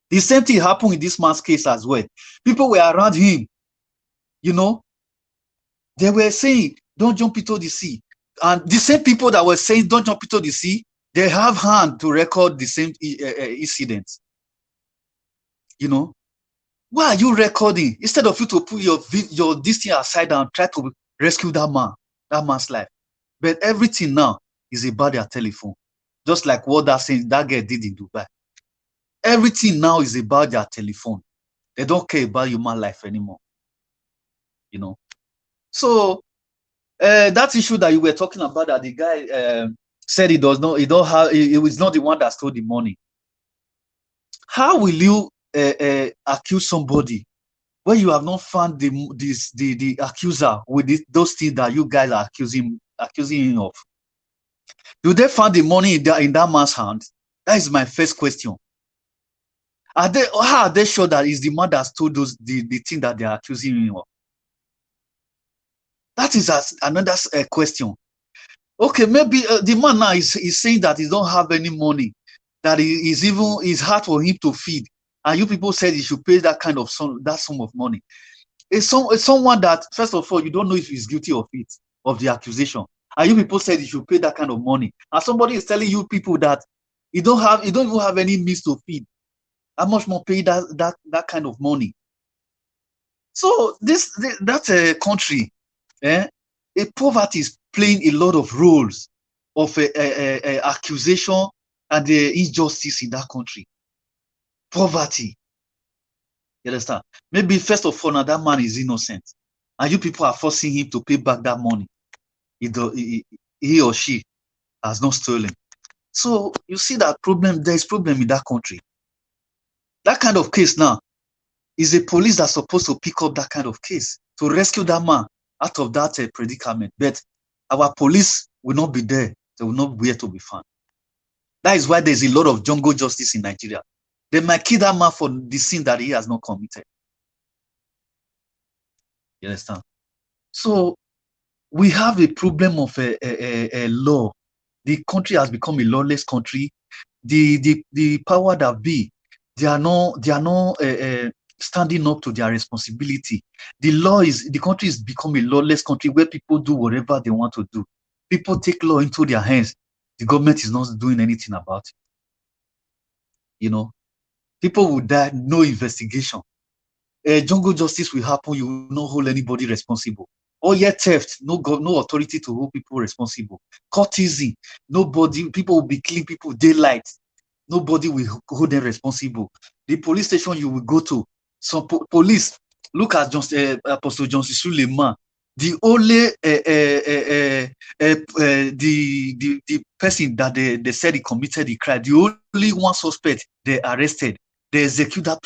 The same thing happened in this man's case as well. People were around him, they were saying, don't jump into the sea. And the same people that were saying, don't jump into the sea, they have hand to record the same incident. Why are you recording? Instead of you to put your this thing aside and try to rescue that man's life. But everything now is about their telephone. Just like what that girl did in Dubai. Everything now is about their telephone. They don't care about human life anymore. So that issue that you were talking about, that the guy said he was not the one that stole the money. How will you accuse somebody when you have not found the accuser with those things that you guys are accusing him of? Do they find the money in that man's hand? That is my first question. How are they sure that it's the man that stole the thing that they are accusing him of? That is another question. Okay, maybe the man now is saying that he don't have any money, that it's hard for him to feed, and you people said he should pay that sum of money. It's someone that, first of all, you don't know if he's guilty of it, of the accusation, and you people said he should pay that kind of money, and somebody is telling you people that he don't even have any means to feed. How much more pay that kind of money? So that's a country, a poverty is playing a lot of roles of accusation and the injustice in that country. Poverty. You understand? Maybe first of all, now that man is innocent, and you people are forcing him to pay back that money he or she has not stolen. So you see that problem. There is problem in that country. That kind of case now is a police that's supposed to pick up that kind of case to rescue that man out of that predicament. But our police will not be there. They will not be where to be found. That is why there's a lot of jungle justice in Nigeria. They might kill that man for the sin that he has not committed. You understand? So we have a problem of a law. The country has become a lawless country. The power that be, they are not standing up to their responsibility. The country is become a lawless country where people do whatever they want to do. People take law into their hands. The government is not doing anything about it. People will die, no investigation. jungle justice will happen, you will not hold anybody responsible. Or yet theft, no authority to hold people responsible. Courtesy, nobody, people will be killing people daylight. Nobody will hold them responsible. The police station you will go to, some police, look at Apostle John Suleiman. The only the person that they said he committed the crime, the only one suspect they arrested, they execute that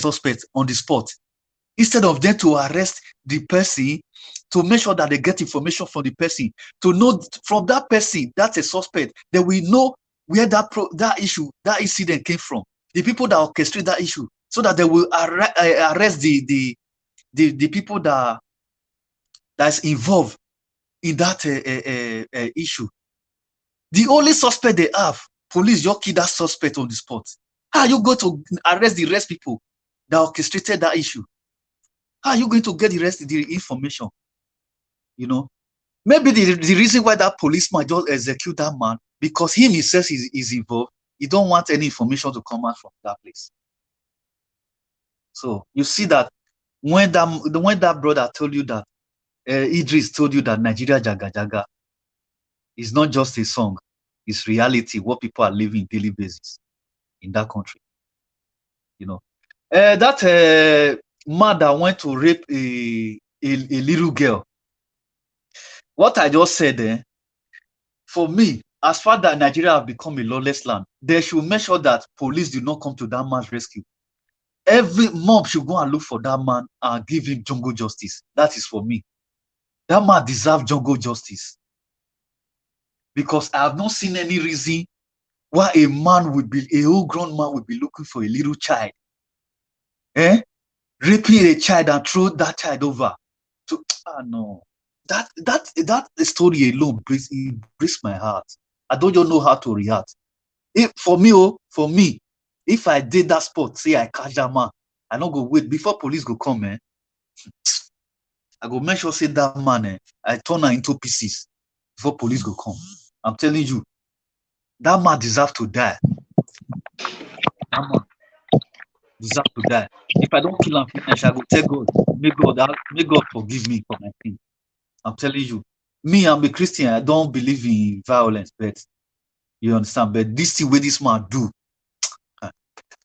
suspect on the spot. Instead of them to arrest the person, to make sure that they get information from the person, to know from that person that's a suspect, that we know where that incident came from, the people that orchestrate that issue, so that they will arrest the people that's involved in that issue. The only suspect they have, police just kill that suspect on the spot. How are you going to arrest the rest people that orchestrated that issue? How are you going to get the information? You know, maybe the reason why that policeman just execute that man, because him himself is involved. He don't want any information to come out from that place. So you see that when that brother told you that, Idris told you that Nigeria Jaga Jaga is not just a song, it's reality, what people are living on daily basis in that country. You know, that man that went to rape a little girl. What I just said, for me, as far as Nigeria have become a lawless land, they should make sure that police do not come to that man's rescue. Every mob should go and look for that man and give him jungle justice. That is for me. That man deserves jungle justice. Because I have not seen any reason why a whole grown man would be looking for a little child. Raping a child and throw that child over. No. That story alone breaks my heart. I don't even know how to react. For me, if I did that spot, say I catch that man, I don't go wait before police go come, I go make sure say that man, I turn her into pieces before police go come. I'm telling you, that man deserves to die. That man deserves to die. If I don't kill him, I shall go tell God, may God forgive me for my sin. I'm telling you, me, I'm a Christian. I don't believe in violence, but you understand. But this thing where this man do,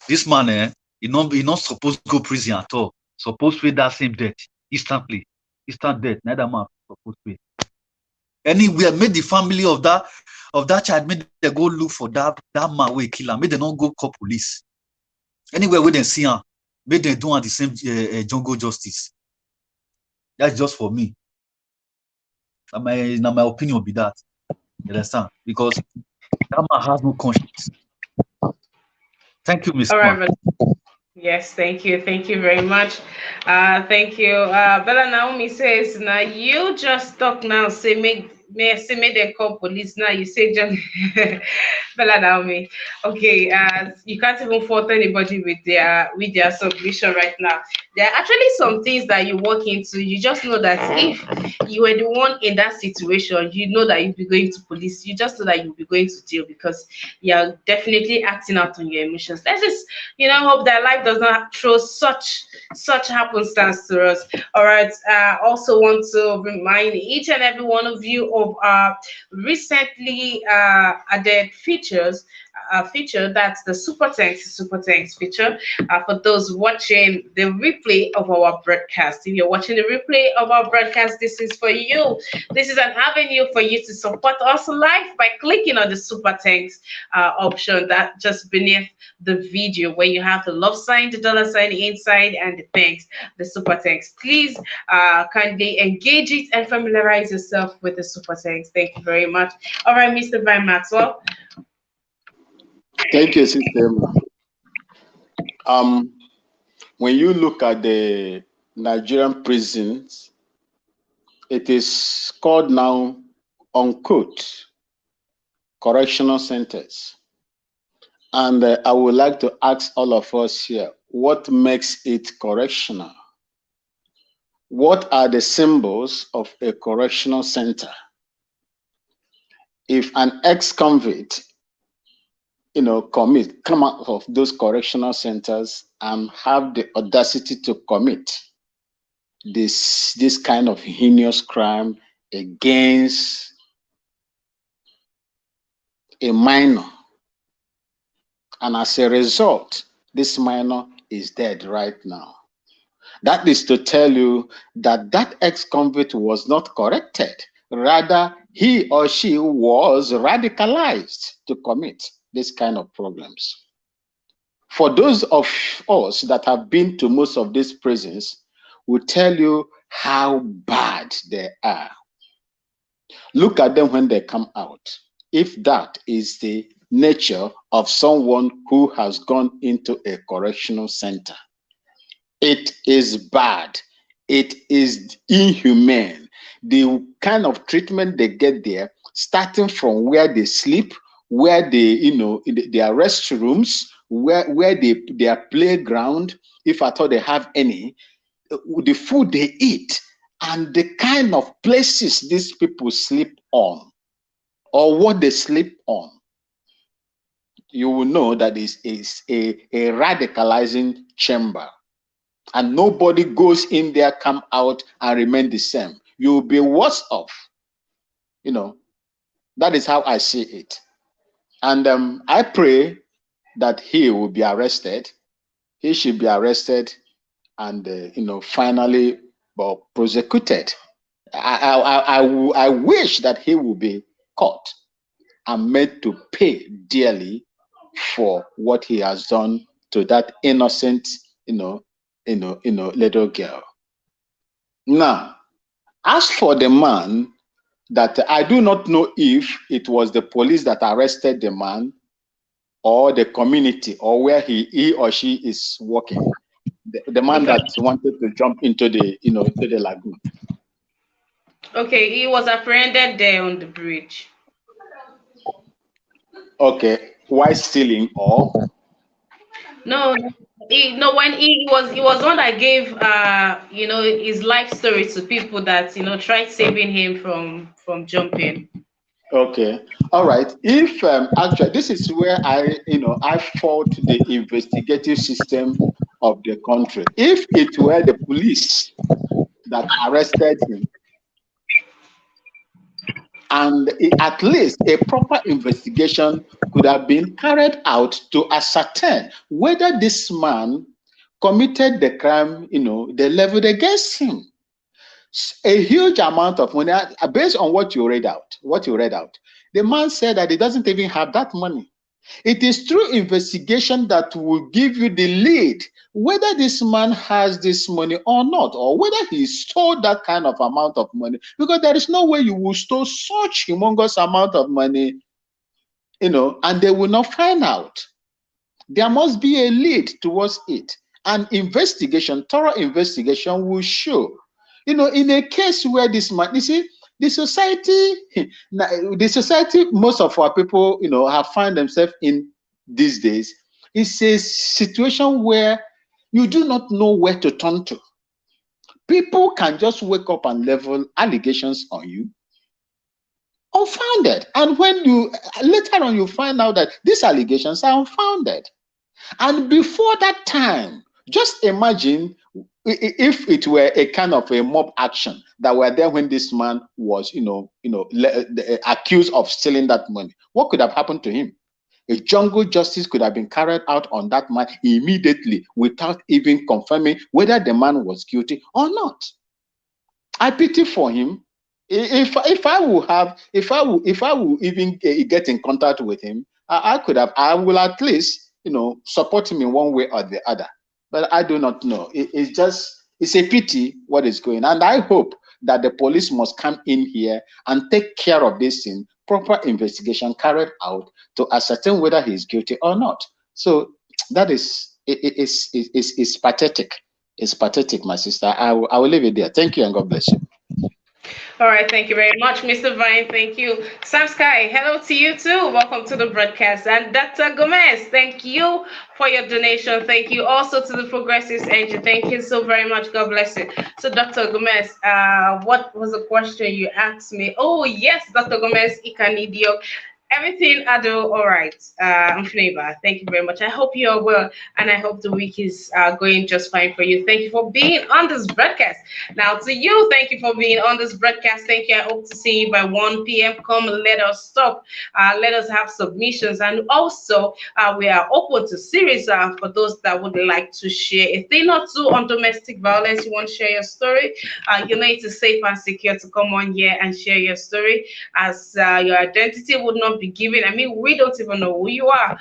this man, he not supposed to go prison at all. Supposed to pay that same debt instantly, instant death. Neither man supposed to pay. Anywhere, make the family of that child, make they go look for that man where he kill him. Make they not go call police. Anywhere where they see him, make they do the same jungle justice. That's just for me. Now my opinion will be that. You understand? Because that man has no conscience. Thank you, Miss. All right, yes, thank you. Thank you very much. Thank you. Bella Naomi says, now you just talk now, say make them call police. Now you say just Bella Naomi. Okay, you can't even fault anybody with their submission right now. There are actually some things that you walk into, you just know that if you were the one in that situation, you know that you'll be going to police. You just know that you'll be going to jail because you're definitely acting out on your emotions. Let's just, hope that life does not throw such happenstance to us. All right. I also want to remind each and every one of you of our recently added feature, that's the Super Thanks feature. For those watching the replay of our broadcast, if you're watching the replay of our broadcast, this is for you. This is an avenue for you to support us live by clicking on the Super Thanks option that just beneath the video, where you have the love sign, the dollar sign inside, and the thanks, the Super Thanks. Please kindly engage it and familiarize yourself with the Super Thanks. Thank you very much. All right, Mr. Van Maxwell. Thank you, Sister. When you look at the Nigerian prisons, it is called now, unquote, correctional centers. And I would like to ask all of us here, what makes it correctional? What are the symbols of a correctional center? If an ex-convict come out of those correctional centers and have the audacity to commit this kind of heinous crime against a minor. And as a result, this minor is dead right now. That is to tell you that that ex-convict was not corrected. Rather, he or she was radicalized to commit this kind of problems. For those of us that have been to most of these prisons, will tell you how bad they are. Look at them when they come out. If that is the nature of someone who has gone into a correctional center, it is bad. It is inhumane. The kind of treatment they get there, starting from where they sleep, where they, their restrooms, where their playground, if at all they have any, the food they eat, and the kind of places these people sleep on, or what they sleep on, you will know that it is a radicalizing chamber. And nobody goes in there, come out, and remain the same. You'll be worse off. That is how I see it. And I pray that he will be arrested. He should be arrested and, finally prosecuted. I wish that he will be caught and made to pay dearly for what he has done to that innocent, little girl. Now, as for the man, that I do not know if it was the police that arrested the man or the community or where he or she is working. The man that wanted to jump into the, to the lagoon. Okay, he was apprehended there on the bridge. Okay, why stealing or? No, when he was one that gave his life story to people that tried saving him from jumping. Okay, all right. If actually this is where I fault the investigative system of the country. If it were the police that arrested him, and at least a proper investigation could have been carried out to ascertain whether this man committed the crime, they leveled against him. A huge amount of money, based on what you read out. The man said that he doesn't even have that money. It is through investigation that will give you the lead whether this man has this money or not, or whether he stole that kind of amount of money, because there is no way you will store such humongous amount of money, and they will not find out. There must be a lead towards it. And thorough investigation will show. In a case where this man, you see, the society, most of our people, have found themselves in these days. It's a situation where you do not know where to turn to. People can just wake up and level allegations on you, unfounded. And when you later on you find out that these allegations are unfounded. And before that time, just imagine if it were a kind of a mob action that were there when this man was, accused of stealing that money. What could have happened to him? A jungle justice could have been carried out on that man immediately without even confirming whether the man was guilty or not. I pity for him. If I will even get in contact with him, I will at least support him in one way or the other. But I do not know. It's a pity what is going on. And I hope that the police must come in here and take care of this thing, proper investigation carried out to ascertain whether he is guilty or not. So that is pathetic. It's pathetic, my sister. I will leave it there. Thank you and God bless you. All right, thank you very much, Mr. Vine. Thank you. Sam Sky, hello to you too. Welcome to the broadcast. And Dr. Gomez, thank you for your donation. Thank you also to the Progressives Engine. Thank you so very much. God bless you. So, Dr. Gomez, what was the question you asked me? Oh, yes, Dr. Gomez Ikanidio. Everything I do, all right. Flavor, thank you very much. I hope you are well, and I hope the week is going just fine for you. Thank you for being on this broadcast. Now, to you, thank you for being on this broadcast. Thank you. I hope to see you by 1 p.m. Come, let us talk. Let us have submissions, and also we are open to series for those that would like to share a thing or two on domestic violence. You want to share your story? You know it is safe and secure to come on here and share your story, as your identity would not be given. I mean, we don't even know who you are,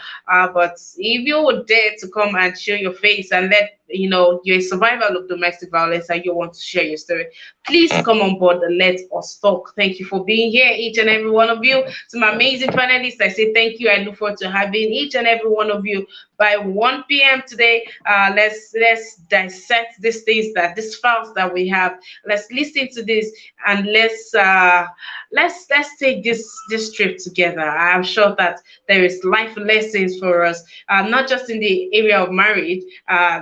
but if you would dare to come and show your face and let you know you're a survivor of domestic violence and you want to share your story, please come on board and let us talk. Thank you for being here, each and every one of you. To my amazing panelists, I say thank you. I look forward to having each and every one of you by 1 p.m. today. Let's dissect these things, that these files that we have. Let's listen to this, and let's take this trip together. I'm sure that there is life lessons for us, not just in the area of marriage,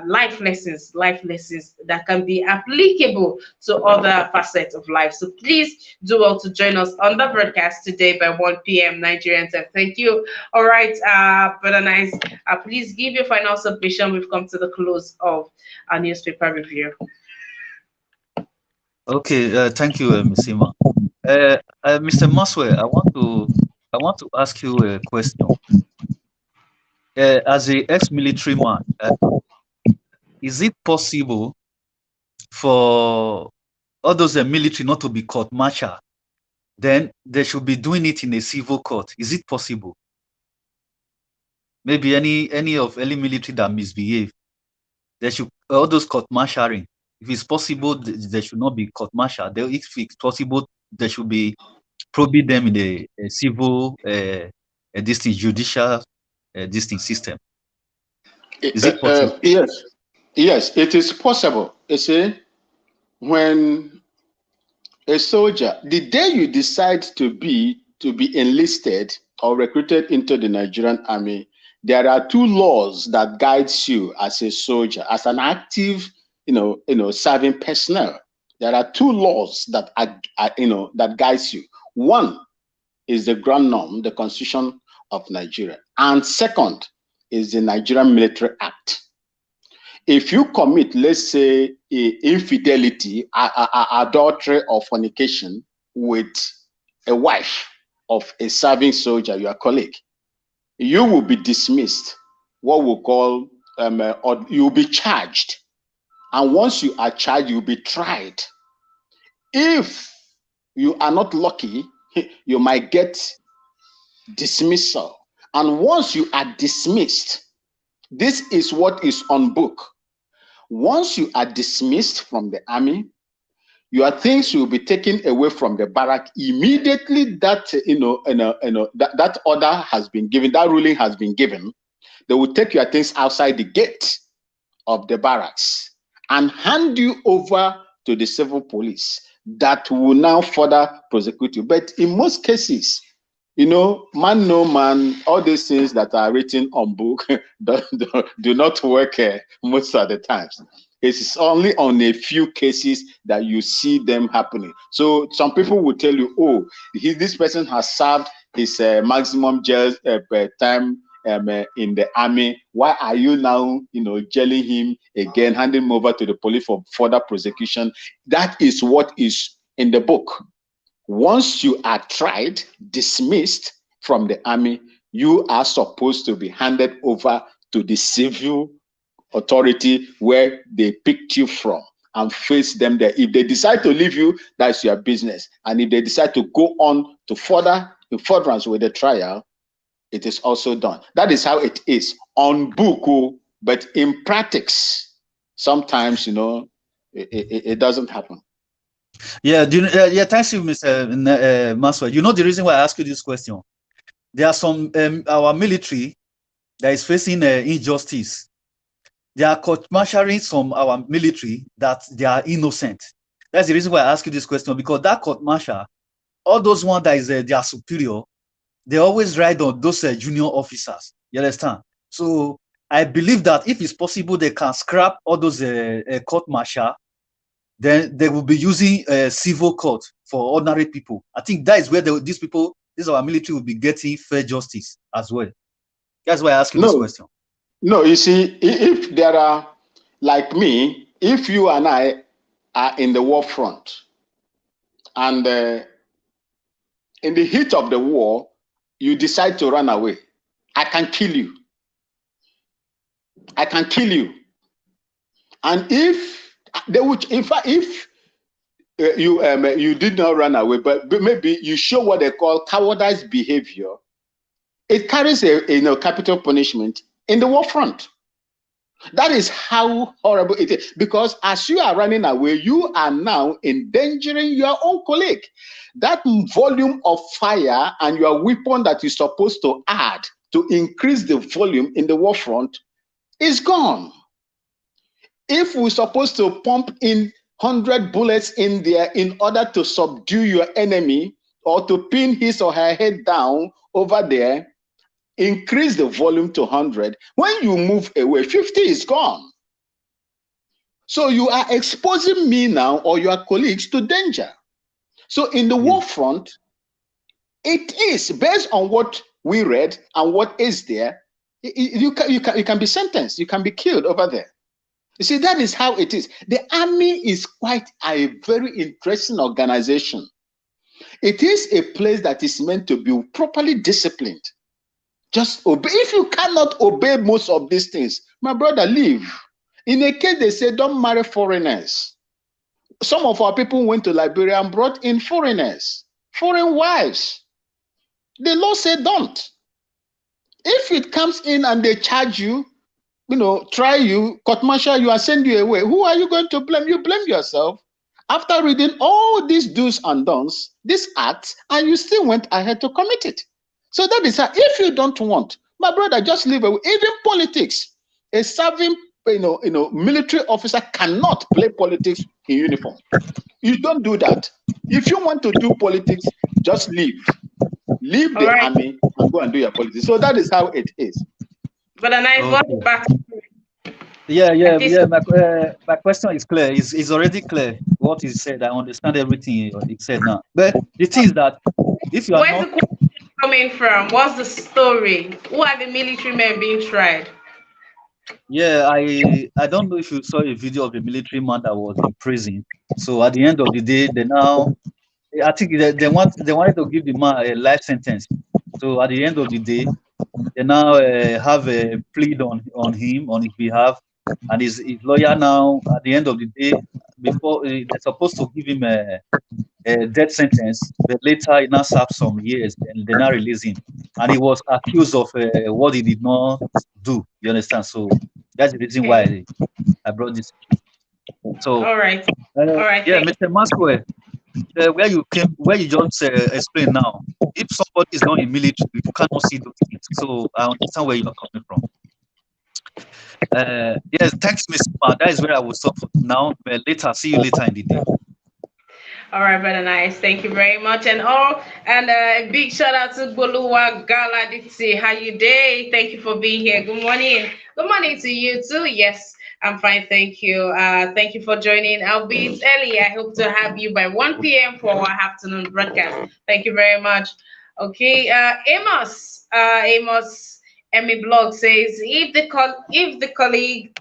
life lessons that can be applicable to other facets of life. So please do well to join us on the broadcast today by 1 p.m. Nigerian time. Thank you. All right, Brother Nice, please give your final submission. We've come to the close of our newspaper review. Okay, thank you, Ms. Ima. Mr. Maswe, I want to ask you a question. As a ex-military man, is it possible for all those military not to be court-martial? Then they should be doing it in a civil court. Is it possible? Maybe any of any military that misbehave, they should all those court-martialing. If it's possible, they should not be court-martial. If it's possible, they should be probing them in a civil judicial system. Is it possible? Yes, it is possible. You see, when a soldier, the day you decide to be enlisted or recruited into the Nigerian army, there are two laws that guides you as a soldier, as an active, serving personnel. There are two laws that that guides you. One is the grand norm, the Constitution of Nigeria, and second is the Nigerian Military Act. If you commit, let's say, infidelity, adultery, or fornication with a wife of a serving soldier, your colleague, you will be dismissed. What we call, or you'll be charged. And once you are charged, you'll be tried. If you are not lucky, you might get dismissal. And once you are dismissed, this is what is on book. Once you are dismissed from the army, your things will be taken away from the barrack immediately. That that order has been given, that ruling has been given. They will take your things outside the gate of the barracks and hand you over to the civil police that will now further prosecute you. But in most cases, man no man, all these things that are written on book do not work most of the times. It's only on a few cases that you see them happening. So some people will tell you, oh, this person has served his maximum jail time in the army. Why are you now, jailing him again, handing him over to the police for further prosecution? That is what is in the book. Once you are tried, dismissed from the army, you are supposed to be handed over to the civil authority where they picked you from and face them there. If they decide to leave you, that's your business. And if they decide to go on to furtherance with the trial, it is also done. That is how it is on book, but in practice, sometimes, it doesn't happen. Yeah, thanks you, Mr. Maswell. You know the reason why I ask you this question? There are some our military that is facing injustice. They are court-martialing some our military that they are innocent. That's the reason why I ask you this question, because that court-martial, all those ones that is their superior, they always ride on those junior officers. You understand? So I believe that if it's possible, they can scrap all those court-martial. Then they will be using civil court for ordinary people. I think that is where these people this our military will be getting fair justice as well? That's why I ask you this question. No, you see, if there are, like me, if you and I are in the war front, and in the heat of the war, you decide to run away, I can kill you. I can kill you. And if they would, in fact, if you did not run away, but maybe you show what they call cowardice behavior, it carries a capital punishment in the war front. That is how horrible it is. Because as you are running away, you are now endangering your own colleague. That volume of fire and your weapon that you're supposed to add to increase the volume in the war front is gone. If we're supposed to pump in 100 bullets in there in order to subdue your enemy or to pin his or her head down over there, increase the volume to 100. When you move away, 50 is gone. So you are exposing me now or your colleagues to danger. So in the war front, it is based on what we read and what is there. You can be sentenced. You can be killed over there. You see, that is how it is. The army is quite a very interesting organization. It is a place that is meant to be properly disciplined. Just obey. If you cannot obey most of these things, my brother, leave. In a case, they say, don't marry foreigners. Some of our people went to Liberia and brought in foreigners, foreign wives. The law said don't. If it comes in and they charge you, try you, court-martial you, and send you away, who are you going to blame? You blame yourself. After reading all these do's and don'ts, these acts, and you still went ahead to commit it. So that is how, if you don't want, my brother, just leave away. Even politics, a serving, military officer cannot play politics in uniform. You don't do that. If you want to do politics, just leave. Leave the army and go and do your politics. So that is how it is. But then I got back. Yeah. My question is clear. It's already clear what he said. I understand everything he said now. But the thing is that if you are Where's the question coming from? What's the story? Who are the military men being tried? Yeah, I don't know if you saw a video of a military man that was in prison. So at the end of the day, I think they wanted to give the man a life sentence. So at the end of the day, they now have a plea on him on his behalf, and his lawyer now at the end of the day, before they're supposed to give him a death sentence, but later he now served some years and they now release him, and he was accused of what he did not do. You understand? So that's the reason why I brought this. So all right. Yeah, Mr. Masquer, where you just explained now, if somebody is not in military, you cannot see those things. So I understand where you're coming from. Yes, thanks, Mr. Ma. That is where I will stop for now. But later, see you later in the day. All right, brother, nice. Thank you very much. And a big shout out to Boluwa Galaditi. How you day? Thank you for being here. Good morning. Good morning to you too. Yes, I'm fine. Thank you. Thank you for joining. I'll be early. I hope to have you by 1 p.m. for our afternoon broadcast. Thank you very much. Okay, Amos Emmy Blog says if the colleague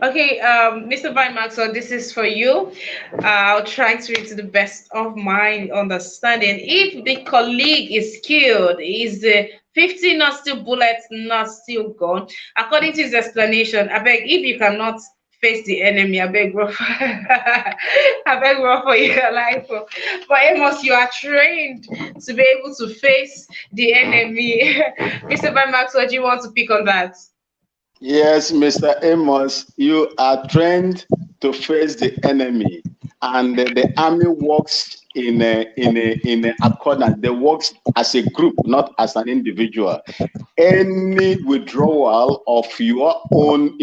okay, Mr. Vimax, so this is for you. I'll try to read to the best of my understanding. If the colleague is killed, is the 50 not still bullets not still gone? According to his explanation, I beg, if you cannot face the enemy, I beg, bro. I beg, bro, for your life. But Amos, you are trained to be able to face the enemy. Mr. Vimax, what do you want to pick on that? Yes, Mr. Amos, you are trained to face the enemy, and the army works in a accordance. They work as a group, not as an individual. Any withdrawal of your own,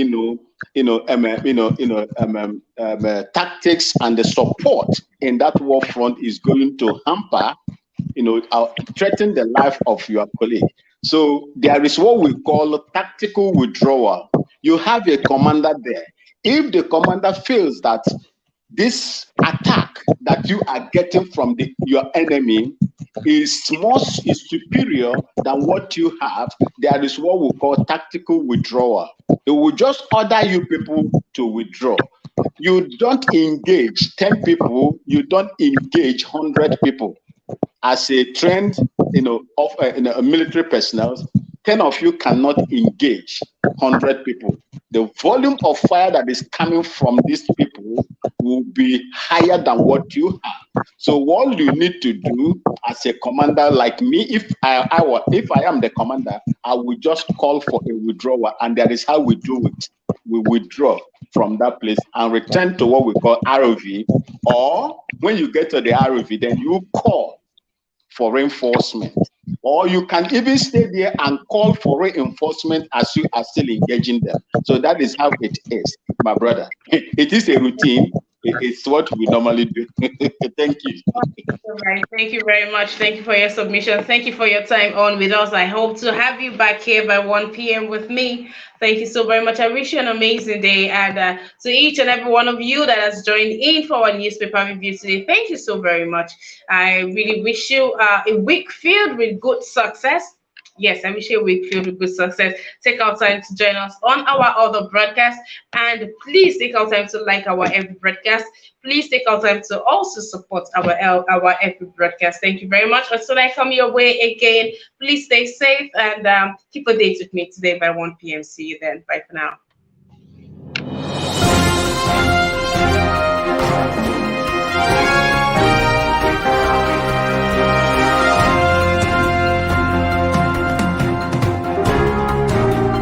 tactics and the support in that war front is going to hamper, threaten the life of your colleague. So there is what we call tactical withdrawal. You have a commander there. If the commander feels that this attack that you are getting from your enemy is superior than what you have, there is what we call tactical withdrawal. It will just order you people to withdraw. You don't engage 10 people, you don't engage 100 people. As a trained, military personnel, 10 of you cannot engage 100 people. The volume of fire that is coming from these people will be higher than what you have. So what you need to do as a commander like me, if I am the commander, I will just call for a withdrawal, and that is how we do it. We withdraw from that place and return to what we call ROV, or when you get to the ROV, then you call for reinforcement, or you can even stay there and call for reinforcement as you are still engaging them. So that is how it is, my brother. It is a routine. It's what we normally do. Thank you. All right. Thank you very much. Thank you for your submission. Thank you for your time on with us. I hope to have you back here by 1 p.m. with me. Thank you so very much. I wish you an amazing day. And to each and every one of you that has joined in for our newspaper review today, thank you so very much. I really wish you a week filled with good success. Yes, I wish you a week filled with good success. Take out time to join us on our other broadcast, and please take out time to like our every broadcast. Please take out time to also support our every broadcast. Thank you very much. Until I come your way again, please stay safe and keep a date with me today by 1 p.m. See you then. Bye for now.